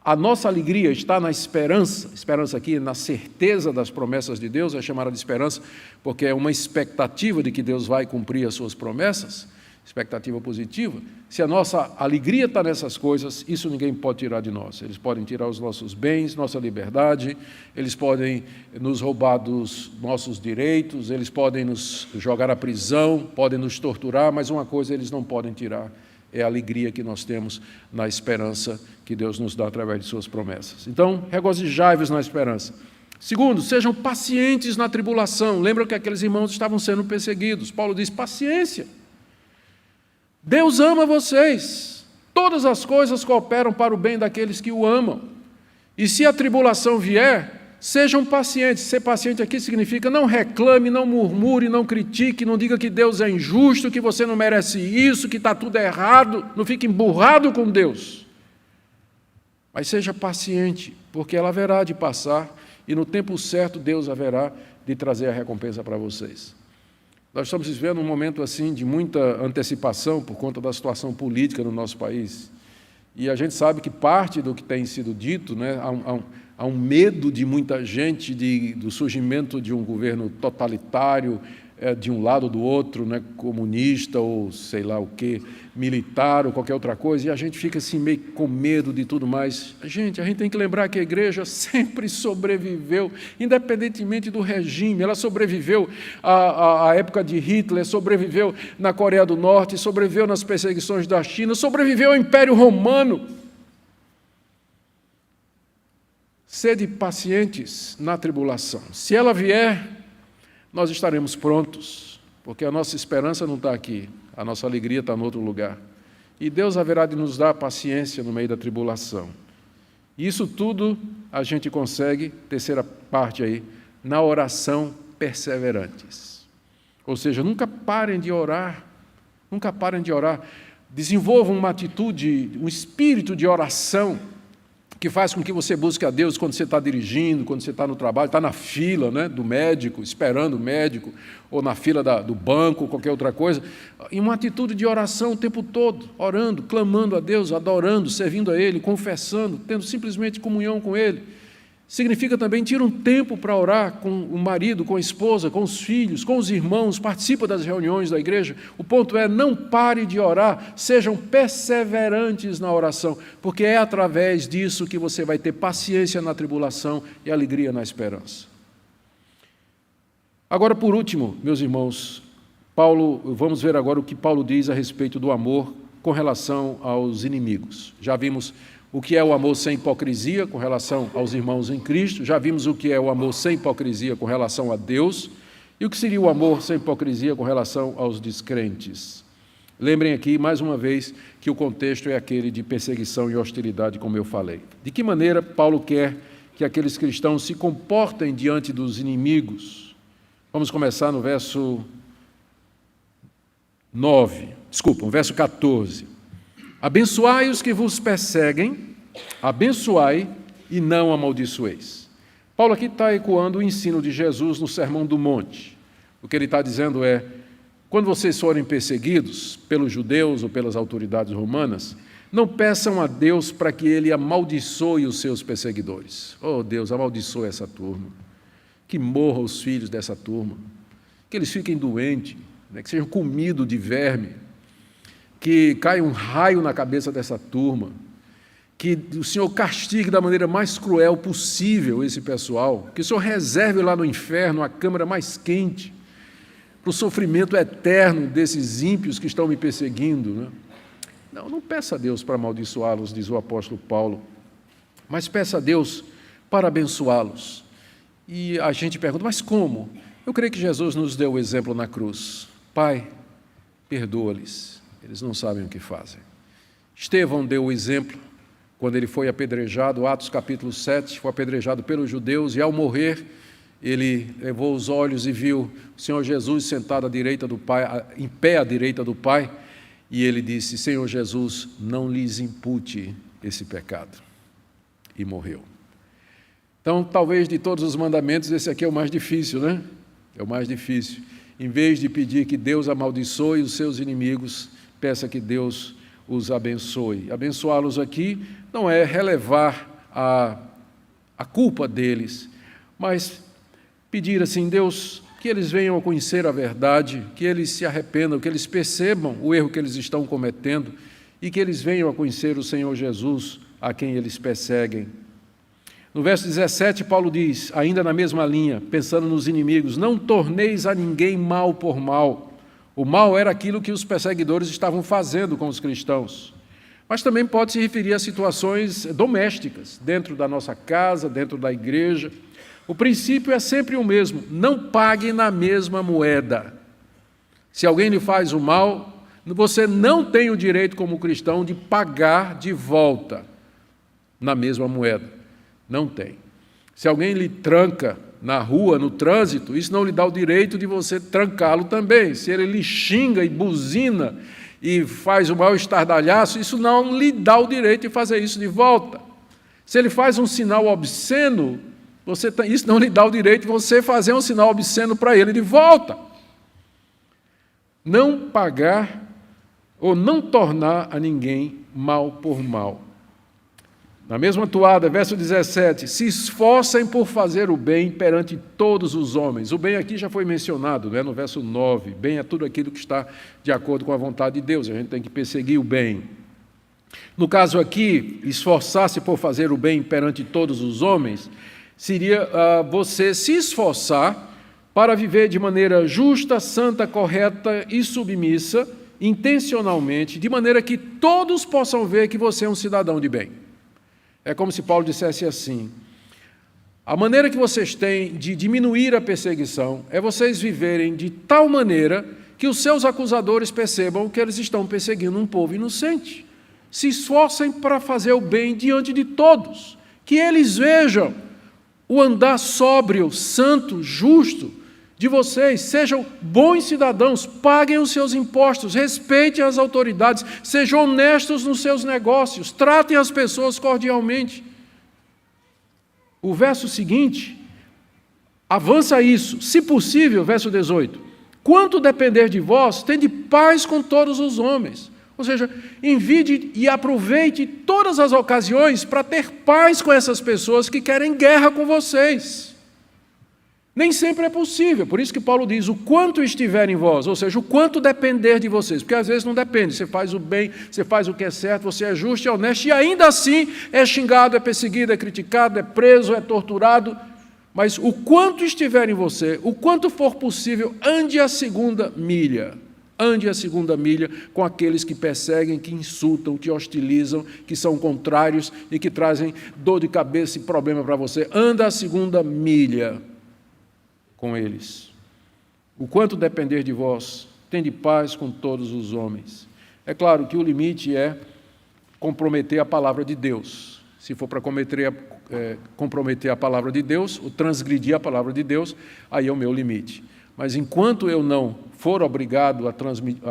a nossa alegria está na esperança, esperança aqui na certeza das promessas de Deus, é chamada de esperança, porque é uma expectativa de que Deus vai cumprir as suas promessas, expectativa positiva. Se a nossa alegria está nessas coisas, isso ninguém pode tirar de nós. Eles podem tirar os nossos bens, nossa liberdade, eles podem nos roubar dos nossos direitos, eles podem nos jogar à prisão, podem nos torturar, mas uma coisa eles não podem tirar, é a alegria que nós temos na esperança que Deus nos dá através de suas promessas. Então, regozijai-vos na esperança. Segundo, sejam pacientes na tribulação. Lembram que aqueles irmãos estavam sendo perseguidos. Paulo diz: paciência. Deus ama vocês, todas as coisas cooperam para o bem daqueles que o amam. E se a tribulação vier, sejam pacientes. Ser paciente aqui significa não reclame, não murmure, não critique, não diga que Deus é injusto, que você não merece isso, que está tudo errado, não fique emburrado com Deus. Mas seja paciente, porque ela haverá de passar e no tempo certo Deus haverá de trazer a recompensa para vocês. Nós estamos vivendo um momento assim de muita antecipação por conta da situação política no nosso país. E a gente sabe que parte do que tem sido dito, né, há um medo de muita gente do surgimento de um governo totalitário, de um lado ou do outro, né, comunista ou sei lá o quê, militar ou qualquer outra coisa, e a gente fica assim meio com medo de tudo mais. A gente tem que lembrar que a igreja sempre sobreviveu, independentemente do regime. Ela sobreviveu à época de Hitler, sobreviveu na Coreia do Norte, sobreviveu nas perseguições da China, sobreviveu ao Império Romano. Sede pacientes na tribulação. Se ela vier, nós estaremos prontos, porque a nossa esperança não está aqui, a nossa alegria está em outro lugar. E Deus haverá de nos dar paciência no meio da tribulação. E isso tudo a gente consegue, terceira parte aí, na oração perseverantes. Ou seja, nunca parem de orar, nunca parem de orar. Desenvolvam uma atitude, um espírito de oração, que faz com que você busque a Deus quando você está dirigindo, quando você está no trabalho, está na fila, né, do médico, esperando o médico, ou na fila do banco, ou qualquer outra coisa, em uma atitude de oração o tempo todo, orando, clamando a Deus, adorando, servindo a Ele, confessando, tendo simplesmente comunhão com Ele. Significa também, tira um tempo para orar com o marido, com a esposa, com os filhos, com os irmãos, participa das reuniões da igreja. O ponto é, não pare de orar, sejam perseverantes na oração, porque é através disso que você vai ter paciência na tribulação e alegria na esperança. Agora, por último, meus irmãos, vamos ver agora o que Paulo diz a respeito do amor com relação aos inimigos. Já vimos o que é o amor sem hipocrisia com relação aos irmãos em Cristo, já vimos o que é o amor sem hipocrisia com relação a Deus, e o que seria o amor sem hipocrisia com relação aos descrentes. Lembrem aqui, mais uma vez, que o contexto é aquele de perseguição e hostilidade, como eu falei. De que maneira Paulo quer que aqueles cristãos se comportem diante dos inimigos? Vamos começar no verso 14. Abençoai os que vos perseguem, abençoai e não amaldiçoeis. Paulo aqui está ecoando o ensino de Jesus no Sermão do Monte. O que ele está dizendo é, quando vocês forem perseguidos pelos judeus ou pelas autoridades romanas, não peçam a Deus para que Ele amaldiçoe os seus perseguidores. Oh, Deus, amaldiçoe essa turma. Que morram os filhos dessa turma. Que eles fiquem doentes, né? Que sejam comidos de verme. Que caia um raio na cabeça dessa turma. Que o Senhor castigue da maneira mais cruel possível esse pessoal. Que o Senhor reserve lá no inferno a câmara mais quente para o sofrimento eterno desses ímpios que estão me perseguindo, né? Não peça a Deus para amaldiçoá-los, diz o apóstolo Paulo, mas peça a Deus para abençoá-los. E a gente pergunta, mas como? Eu creio que Jesus nos deu o exemplo na cruz. Pai, perdoa-lhes, eles não sabem o que fazem. Estevão deu o exemplo quando ele foi apedrejado, Atos capítulo 7, foi apedrejado pelos judeus, e ao morrer, ele levou os olhos e viu o Senhor Jesus sentado à direita do Pai, em pé à direita do Pai, e ele disse, Senhor Jesus, não lhes impute esse pecado. E morreu. Então, talvez de todos os mandamentos, esse aqui é o mais difícil, né? É o mais difícil. Em vez de pedir que Deus amaldiçoe os seus inimigos, peça que Deus os abençoe. Abençoá-los aqui não é relevar a culpa deles, mas pedir assim, Deus, que eles venham a conhecer a verdade, que eles se arrependam, que eles percebam o erro que eles estão cometendo e que eles venham a conhecer o Senhor Jesus, a quem eles perseguem. No verso 17, Paulo diz, ainda na mesma linha, pensando nos inimigos, não torneis a ninguém mal por mal. O mal era aquilo que os perseguidores estavam fazendo com os cristãos. Mas também pode se referir a situações domésticas, dentro da nossa casa, dentro da igreja. O princípio é sempre o mesmo, não pague na mesma moeda. Se alguém lhe faz o mal, você não tem o direito como cristão de pagar de volta na mesma moeda. Não tem. Se alguém lhe tranca na rua, no trânsito, isso não lhe dá o direito de você trancá-lo também. Se ele lhe xinga e buzina e faz o maior estardalhaço, isso não lhe dá o direito de fazer isso de volta. Se ele faz um sinal obsceno, isso não lhe dá o direito de você fazer um sinal obsceno para ele de volta. Não pagar ou não tornar a ninguém mal por mal. Na mesma toada, verso 17, se esforcem por fazer o bem perante todos os homens. O bem aqui já foi mencionado, no verso 9. Bem é tudo aquilo que está de acordo com a vontade de Deus. A gente tem que perseguir o bem. No caso aqui, esforçar-se por fazer o bem perante todos os homens, seria você se esforçar para viver de maneira justa, santa, correta e submissa, intencionalmente, de maneira que todos possam ver que você é um cidadão de bem. É como se Paulo dissesse assim, a maneira que vocês têm de diminuir a perseguição é vocês viverem de tal maneira que os seus acusadores percebam que eles estão perseguindo um povo inocente. Se esforcem para fazer o bem diante de todos, que eles vejam o andar sóbrio, santo, justo de vocês, sejam bons cidadãos, paguem os seus impostos, respeitem as autoridades, sejam honestos nos seus negócios, tratem as pessoas cordialmente. O verso seguinte avança isso, se possível, verso 18, quanto depender de vós, tende paz com todos os homens. Ou seja, envie e aproveite todas as ocasiões para ter paz com essas pessoas que querem guerra com vocês. Nem sempre é possível, por isso que Paulo diz, o quanto estiver em vós, ou seja, o quanto depender de vocês, porque às vezes não depende, você faz o bem, você faz o que é certo, você é justo e honesto, e ainda assim é xingado, é perseguido, é criticado, é preso, é torturado, mas o quanto estiver em você, o quanto for possível, ande a segunda milha. Ande a segunda milha com aqueles que perseguem, que insultam, que hostilizam, que são contrários e que trazem dor de cabeça e problema para você. Anda a segunda milha com eles. O quanto depender de vós, tende paz com todos os homens. É claro que o limite é comprometer a palavra de Deus. Se for para comprometer a palavra de Deus, ou transgredir a palavra de Deus, aí é o meu limite. Mas enquanto eu não for obrigado a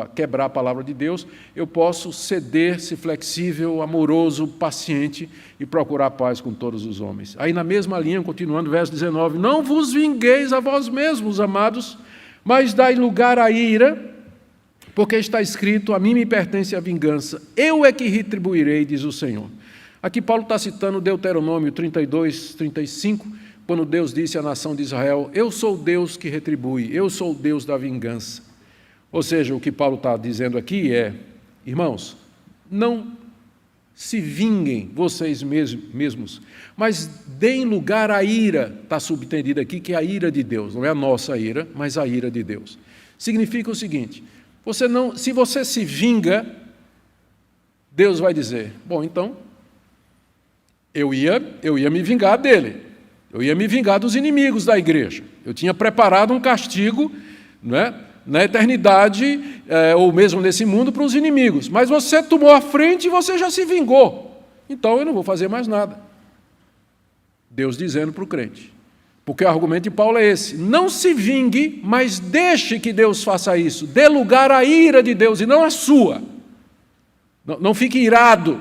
quebrar a palavra de Deus, eu posso ceder, ser flexível, amoroso, paciente e procurar paz com todos os homens. Aí na mesma linha, continuando, verso 19, não vos vingueis a vós mesmos, amados, mas dai lugar à ira, porque está escrito, a mim me pertence a vingança, eu é que retribuirei, diz o Senhor. Aqui Paulo está citando Deuteronômio 32, 35, quando Deus disse à nação de Israel, eu sou o Deus que retribui, eu sou o Deus da vingança. Ou seja, o que Paulo está dizendo aqui é, irmãos, não se vinguem vocês mesmos, mas deem lugar à ira, está subtendido aqui que é a ira de Deus, não é a nossa ira, mas a ira de Deus. Significa o seguinte, se você se vinga, Deus vai dizer, bom, então, eu ia me vingar dele. Eu ia me vingar dos inimigos da igreja. Eu tinha preparado um castigo, né, na eternidade, ou mesmo nesse mundo, para os inimigos. Mas você tomou a frente e você já se vingou. Então eu não vou fazer mais nada. Deus dizendo para o crente. Porque o argumento de Paulo é esse. Não se vingue, mas deixe que Deus faça isso. Dê lugar à ira de Deus e não à sua. Não fique irado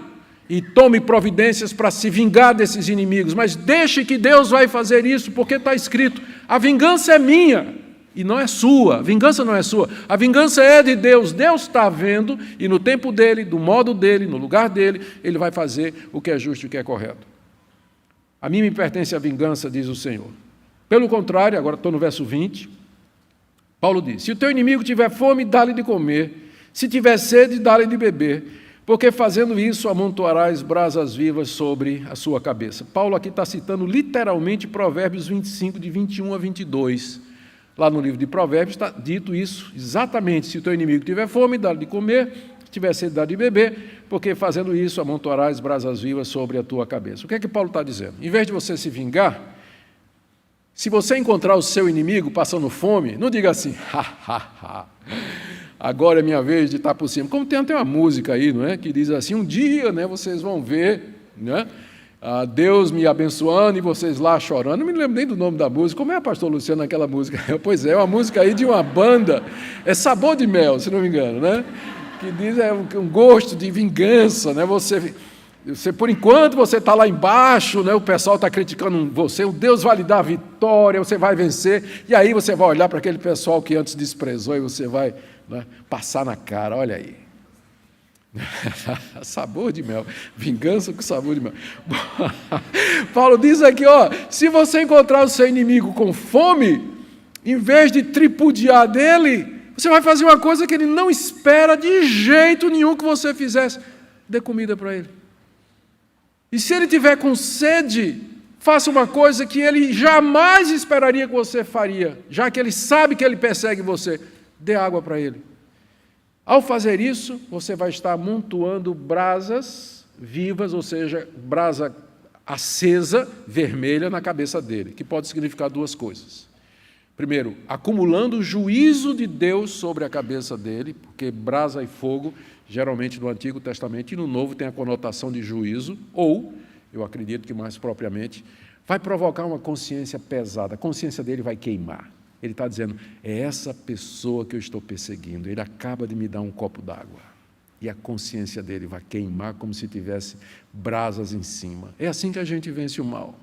e tome providências para se vingar desses inimigos, mas deixe que Deus vai fazer isso, porque está escrito, a vingança é minha e não é sua, a vingança não é sua, a vingança é de Deus, Deus está vendo e no tempo dele, do modo dele, no lugar dele, ele vai fazer o que é justo e o que é correto. A mim me pertence a vingança, diz o Senhor. Pelo contrário, agora estou no verso 20, Paulo diz, se o teu inimigo tiver fome, dá-lhe de comer, se tiver sede, dá-lhe de beber, porque fazendo isso amontoarás brasas vivas sobre a sua cabeça. Paulo aqui está citando literalmente Provérbios 25, de 21 a 22. Lá no livro de Provérbios está dito isso exatamente. Se o teu inimigo tiver fome, dá-lhe de comer, se tiver sede, dá-lhe de beber, porque fazendo isso amontoarás brasas vivas sobre a tua cabeça. O que é que Paulo está dizendo? Em vez de você se vingar, se você encontrar o seu inimigo passando fome, não diga assim, agora é minha vez de estar por cima. Como tem até uma música aí, não é? Que diz assim, um dia, né, vocês vão ver, né, Deus me abençoando e vocês lá chorando. Não me lembro nem do nome da música. Como é, pastor Luciano, aquela música? Pois é uma música aí de uma banda, é Sabor de Mel, se não me engano, né? Que diz um gosto de vingança, né? Você, por enquanto, você está lá embaixo, né? O pessoal está criticando você, o Deus vai lhe dar a vitória, você vai vencer, e aí você vai olhar para aquele pessoal que antes desprezou e você vai, né, passar na cara, olha aí. Sabor de mel, vingança com sabor de mel. Paulo diz aqui, ó, se você encontrar o seu inimigo com fome, em vez de tripudiar dele, você vai fazer uma coisa que ele não espera de jeito nenhum que você fizesse. Dê comida para ele. E se ele tiver com sede, faça uma coisa que ele jamais esperaria que você faria, já que ele sabe que ele persegue você. Dê água para ele. Ao fazer isso, você vai estar amontoando brasas vivas, ou seja, brasa acesa, vermelha, na cabeça dele, que pode significar duas coisas. Primeiro, acumulando o juízo de Deus sobre a cabeça dele, porque brasa e fogo, geralmente no Antigo Testamento e no Novo, tem a conotação de juízo, ou, eu acredito que mais propriamente, vai provocar uma consciência pesada, a consciência dele vai queimar. Ele está dizendo, é essa pessoa que eu estou perseguindo, ele acaba de me dar um copo d'água, e a consciência dele vai queimar como se tivesse brasas em cima. É assim que a gente vence o mal.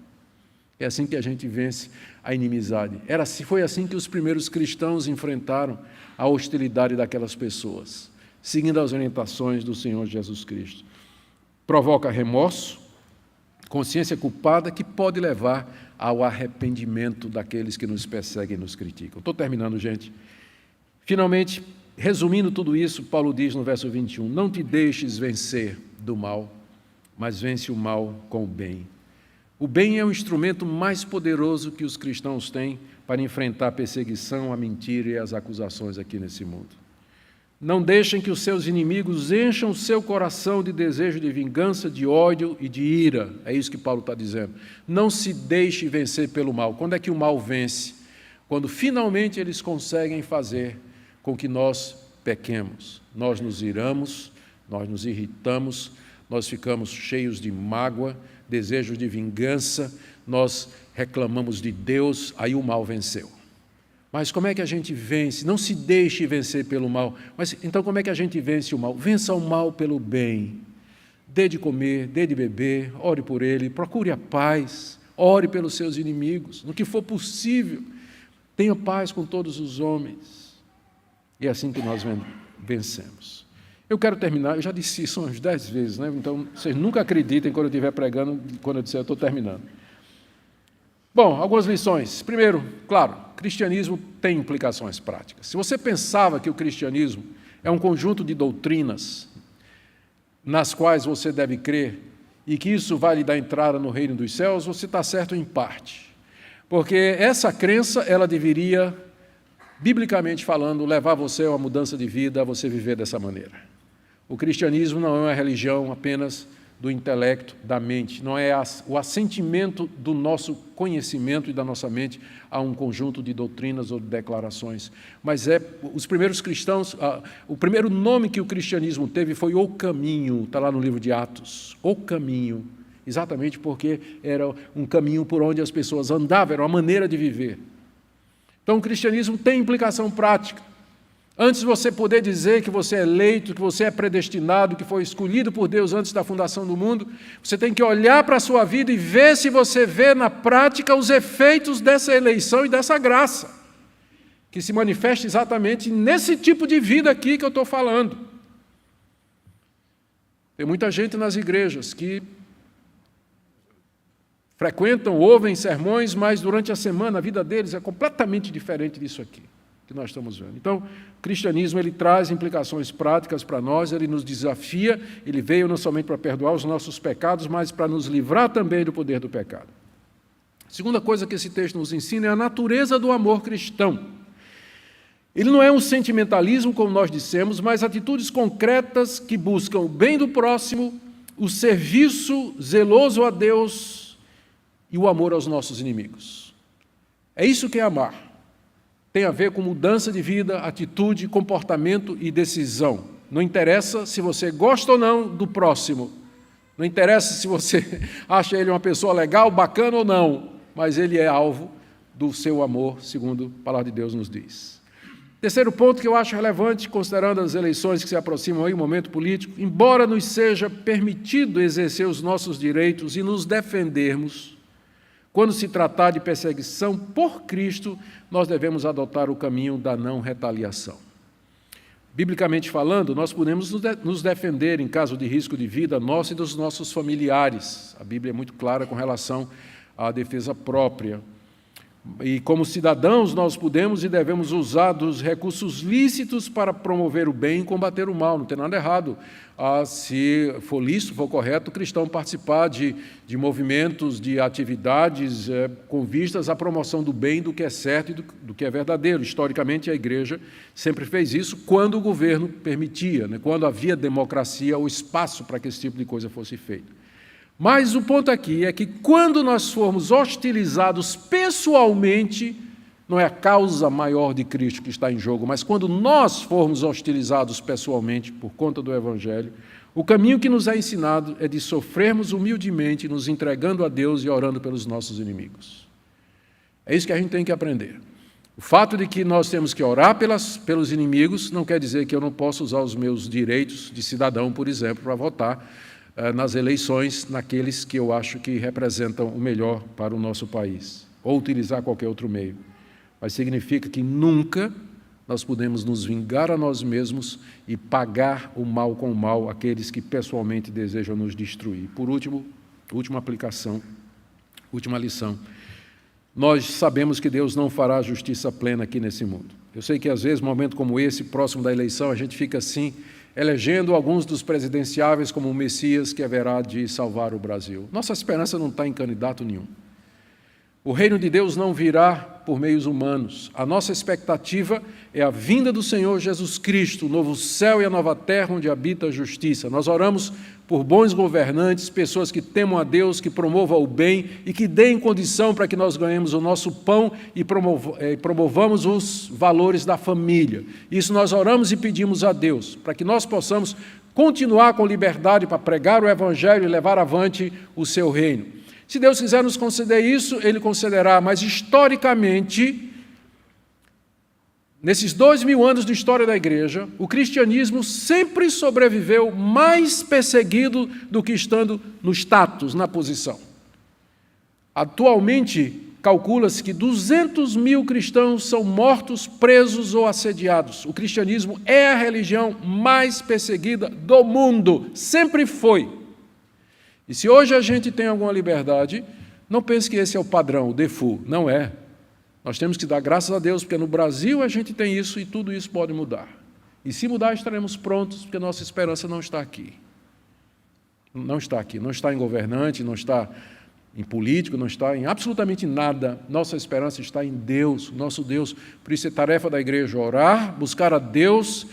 É assim que a gente vence a inimizade. Foi assim que os primeiros cristãos enfrentaram a hostilidade daquelas pessoas, seguindo as orientações do Senhor Jesus Cristo. Provoca remorso, consciência culpada, que pode levar ao arrependimento daqueles que nos perseguem e nos criticam. Estou terminando, gente. Finalmente, resumindo tudo isso, Paulo diz no verso 21, não te deixes vencer do mal, mas vence o mal com o bem. O bem é o instrumento mais poderoso que os cristãos têm para enfrentar a perseguição, a mentira e as acusações aqui nesse mundo. Não deixem que os seus inimigos encham o seu coração de desejo de vingança, de ódio e de ira. É isso que Paulo está dizendo. Não se deixe vencer pelo mal. Quando é que o mal vence? Quando finalmente eles conseguem fazer com que nós pequemos. Nós nos iramos, nós nos irritamos, nós ficamos cheios de mágoa, desejo de vingança, nós reclamamos de Deus, aí o mal venceu. Mas como é que a gente vence? Não se deixe vencer pelo mal. Mas então como é que a gente vence o mal? Vença o mal pelo bem. Dê de comer, dê de beber, ore por ele, procure a paz, ore pelos seus inimigos, no que for possível. Tenha paz com todos os homens. E é assim que nós vencemos. Eu quero terminar, eu já disse isso umas 10 vezes, né? Então vocês nunca acreditem quando eu estiver pregando, quando eu disser eu estou terminando. Bom, algumas lições. Primeiro, claro, cristianismo tem implicações práticas. Se você pensava que o cristianismo é um conjunto de doutrinas nas quais você deve crer e que isso vai lhe dar entrada no reino dos céus, você está certo em parte. Porque essa crença, ela deveria, biblicamente falando, levar você a uma mudança de vida, a você viver dessa maneira. O cristianismo não é uma religião apenas do intelecto, da mente, não é o assentimento do nosso conhecimento e da nossa mente a um conjunto de doutrinas ou de declarações, mas os primeiros cristãos, o primeiro nome que o cristianismo teve foi o caminho, está lá no livro de Atos, o caminho, exatamente porque era um caminho por onde as pessoas andavam, era uma maneira de viver. Então o cristianismo tem implicação prática. Antes de você poder dizer que você é eleito, que você é predestinado, que foi escolhido por Deus antes da fundação do mundo, você tem que olhar para a sua vida e ver se você vê na prática os efeitos dessa eleição e dessa graça, que se manifesta exatamente nesse tipo de vida aqui que eu estou falando. Tem muita gente nas igrejas que frequentam, ouvem sermões, mas durante a semana a vida deles é completamente diferente disso aqui que nós estamos vendo. Então, o cristianismo ele traz implicações práticas para nós, ele nos desafia, ele veio não somente para perdoar os nossos pecados, mas para nos livrar também do poder do pecado. A segunda coisa que esse texto nos ensina é a natureza do amor cristão. Ele não é um sentimentalismo, como nós dissemos, mas atitudes concretas que buscam o bem do próximo, o serviço zeloso a Deus e o amor aos nossos inimigos. É isso que é amar. Tem a ver com mudança de vida, atitude, comportamento e decisão. Não interessa se você gosta ou não do próximo. Não interessa se você acha ele uma pessoa legal, bacana ou não, mas ele é alvo do seu amor, segundo a palavra de Deus nos diz. Terceiro ponto que eu acho relevante, considerando as eleições que se aproximam aí, o momento político, embora nos seja permitido exercer os nossos direitos e nos defendermos, quando se tratar de perseguição por Cristo, nós devemos adotar o caminho da não retaliação. Biblicamente falando, nós podemos nos defender em caso de risco de vida nossa e dos nossos familiares. A Bíblia é muito clara com relação à defesa própria. E como cidadãos, nós podemos e devemos usar dos recursos lícitos para promover o bem e combater o mal. Não tem nada errado. Se for lícito, for correto, o cristão participar de movimentos, de atividades com vistas à promoção do bem, do que é certo e do que é verdadeiro. Historicamente, a igreja sempre fez isso quando o governo permitia, né? Quando havia democracia ou espaço para que esse tipo de coisa fosse feito. Mas o ponto aqui é que quando nós formos hostilizados pessoalmente, não é a causa maior de Cristo que está em jogo, mas quando nós formos hostilizados pessoalmente por conta do Evangelho, o caminho que nos é ensinado é de sofrermos humildemente, nos entregando a Deus e orando pelos nossos inimigos. É isso que a gente tem que aprender. O fato de que nós temos que orar pelos inimigos não quer dizer que eu não possa usar os meus direitos de cidadão, por exemplo, para votar nas eleições, naqueles que eu acho que representam o melhor para o nosso país, ou utilizar qualquer outro meio. Mas significa que nunca nós podemos nos vingar a nós mesmos e pagar o mal com o mal àqueles que pessoalmente desejam nos destruir. Por último, última aplicação, última lição. Nós sabemos que Deus não fará justiça plena aqui nesse mundo. Eu sei que às vezes, num momento como esse, próximo da eleição, a gente fica assim, elegendo alguns dos presidenciáveis como o Messias que haverá de salvar o Brasil. Nossa esperança não está em candidato nenhum. O reino de Deus não virá por meios humanos. A nossa expectativa é a vinda do Senhor Jesus Cristo, o novo céu e a nova terra onde habita a justiça. Nós oramos por bons governantes, pessoas que temam a Deus, que promovam o bem e que deem condição para que nós ganhemos o nosso pão e promovamos os valores da família. Isso nós oramos e pedimos a Deus, para que nós possamos continuar com liberdade para pregar o Evangelho e levar avante o seu reino. Se Deus quiser nos conceder isso, Ele concederá, mas historicamente, nesses 2000 anos de história da igreja, o cristianismo sempre sobreviveu mais perseguido do que estando no status, na posição. Atualmente, calcula-se que 200 mil cristãos são mortos, presos ou assediados. O cristianismo é a religião mais perseguida do mundo, sempre foi. E se hoje a gente tem alguma liberdade, não pense que esse é o padrão, o default. Não é. Nós temos que dar graças a Deus, porque no Brasil a gente tem isso e tudo isso pode mudar. E se mudar, estaremos prontos, porque nossa esperança não está aqui. Não está aqui. Não está em governante, não está em político, não está em absolutamente nada. Nossa esperança está em Deus, nosso Deus. Por isso é tarefa da igreja orar, buscar a Deus,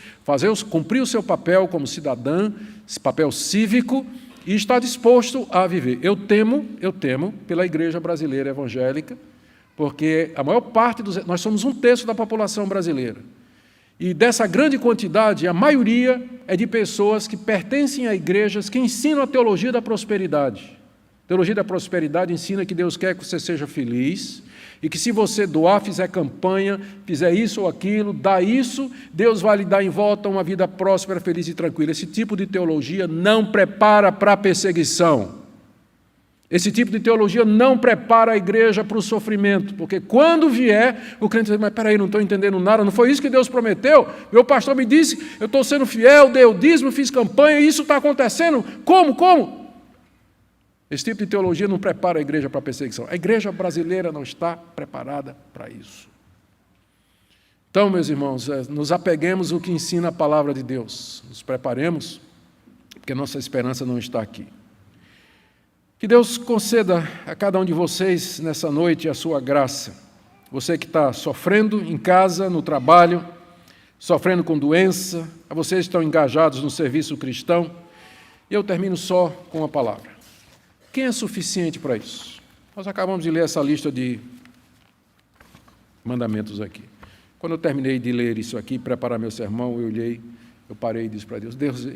cumprir o seu papel como cidadã, esse papel cívico, e está disposto a viver. Eu temo pela igreja brasileira evangélica, porque a maior parte nós somos 1/3 da população brasileira. E dessa grande quantidade, a maioria é de pessoas que pertencem a igrejas que ensinam a teologia da prosperidade. A teologia da prosperidade ensina que Deus quer que você seja feliz, e que se você doar, fizer campanha, fizer isso ou aquilo, dar isso, Deus vai lhe dar em volta uma vida próspera, feliz e tranquila. Esse tipo de teologia não prepara para a perseguição. Esse tipo de teologia não prepara a igreja para o sofrimento, porque quando vier, o crente diz, mas peraí, não estou entendendo nada, não foi isso que Deus prometeu? Meu pastor me disse, eu estou sendo fiel, dei o dízimo, fiz campanha, e isso está acontecendo? Como? Esse tipo de teologia não prepara a igreja para a perseguição. A igreja brasileira não está preparada para isso. Então, meus irmãos, nos apeguemos ao que ensina a palavra de Deus. Nos preparemos, porque nossa esperança não está aqui. Que Deus conceda a cada um de vocês nessa noite a sua graça. Você que está sofrendo em casa, no trabalho, sofrendo com doença, a vocês que estão engajados no serviço cristão. E eu termino só com uma palavra. Quem é suficiente para isso? Nós acabamos de ler essa lista de mandamentos aqui. Quando eu terminei de ler isso aqui, preparar meu sermão, eu parei e disse para Deus, Deus,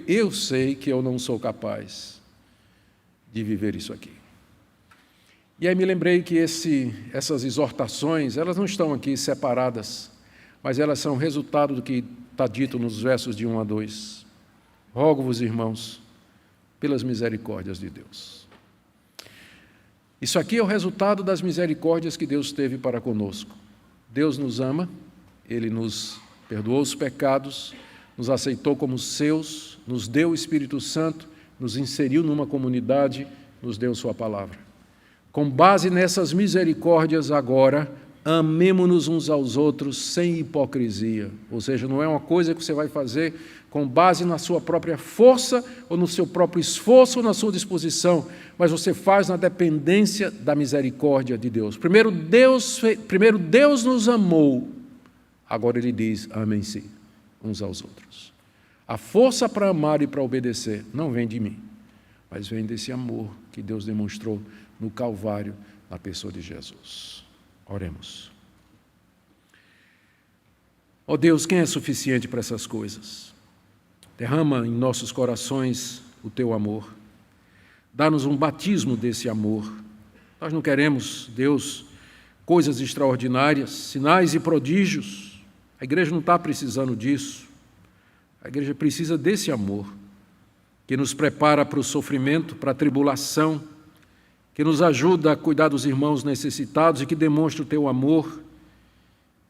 eu sei que eu não sou capaz de viver isso aqui. E aí me lembrei que essas exortações, elas não estão aqui separadas, mas elas são resultado do que está dito nos versos de 1 a 2. Rogo-vos, irmãos, pelas misericórdias de Deus. Isso aqui é o resultado das misericórdias que Deus teve para conosco. Deus nos ama, Ele nos perdoou os pecados, nos aceitou como seus, nos deu o Espírito Santo, nos inseriu numa comunidade, nos deu sua palavra. Com base nessas misericórdias agora, amemo-nos uns aos outros sem hipocrisia. Ou seja, não é uma coisa que você vai fazer com base na sua própria força ou no seu próprio esforço ou na sua disposição, mas você faz na dependência da misericórdia de Deus. Primeiro Deus nos amou, agora Ele diz, amem-se uns aos outros. A força para amar e para obedecer não vem de mim, mas vem desse amor que Deus demonstrou no Calvário, na pessoa de Jesus. Oremos. Ó Deus, quem é suficiente para essas coisas? Derrama em nossos corações o Teu amor. Dá-nos um batismo desse amor. Nós não queremos, Deus, coisas extraordinárias, sinais e prodígios. A igreja não está precisando disso. A igreja precisa desse amor, que nos prepara para o sofrimento, para a tribulação, que nos ajuda a cuidar dos irmãos necessitados e que demonstra o Teu amor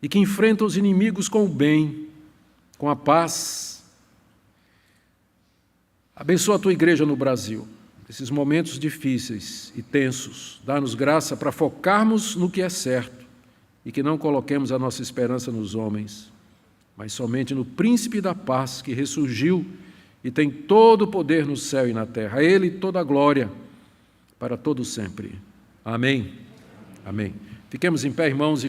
e que enfrenta os inimigos com o bem, com a paz. Abençoa a Tua igreja no Brasil, nesses momentos difíceis e tensos. Dá-nos graça para focarmos no que é certo e que não coloquemos a nossa esperança nos homens, mas somente no Príncipe da Paz que ressurgiu e tem todo o poder no céu e na terra. A Ele toda a glória para todo sempre. Amém. Amém. Fiquemos em pé, irmãos, e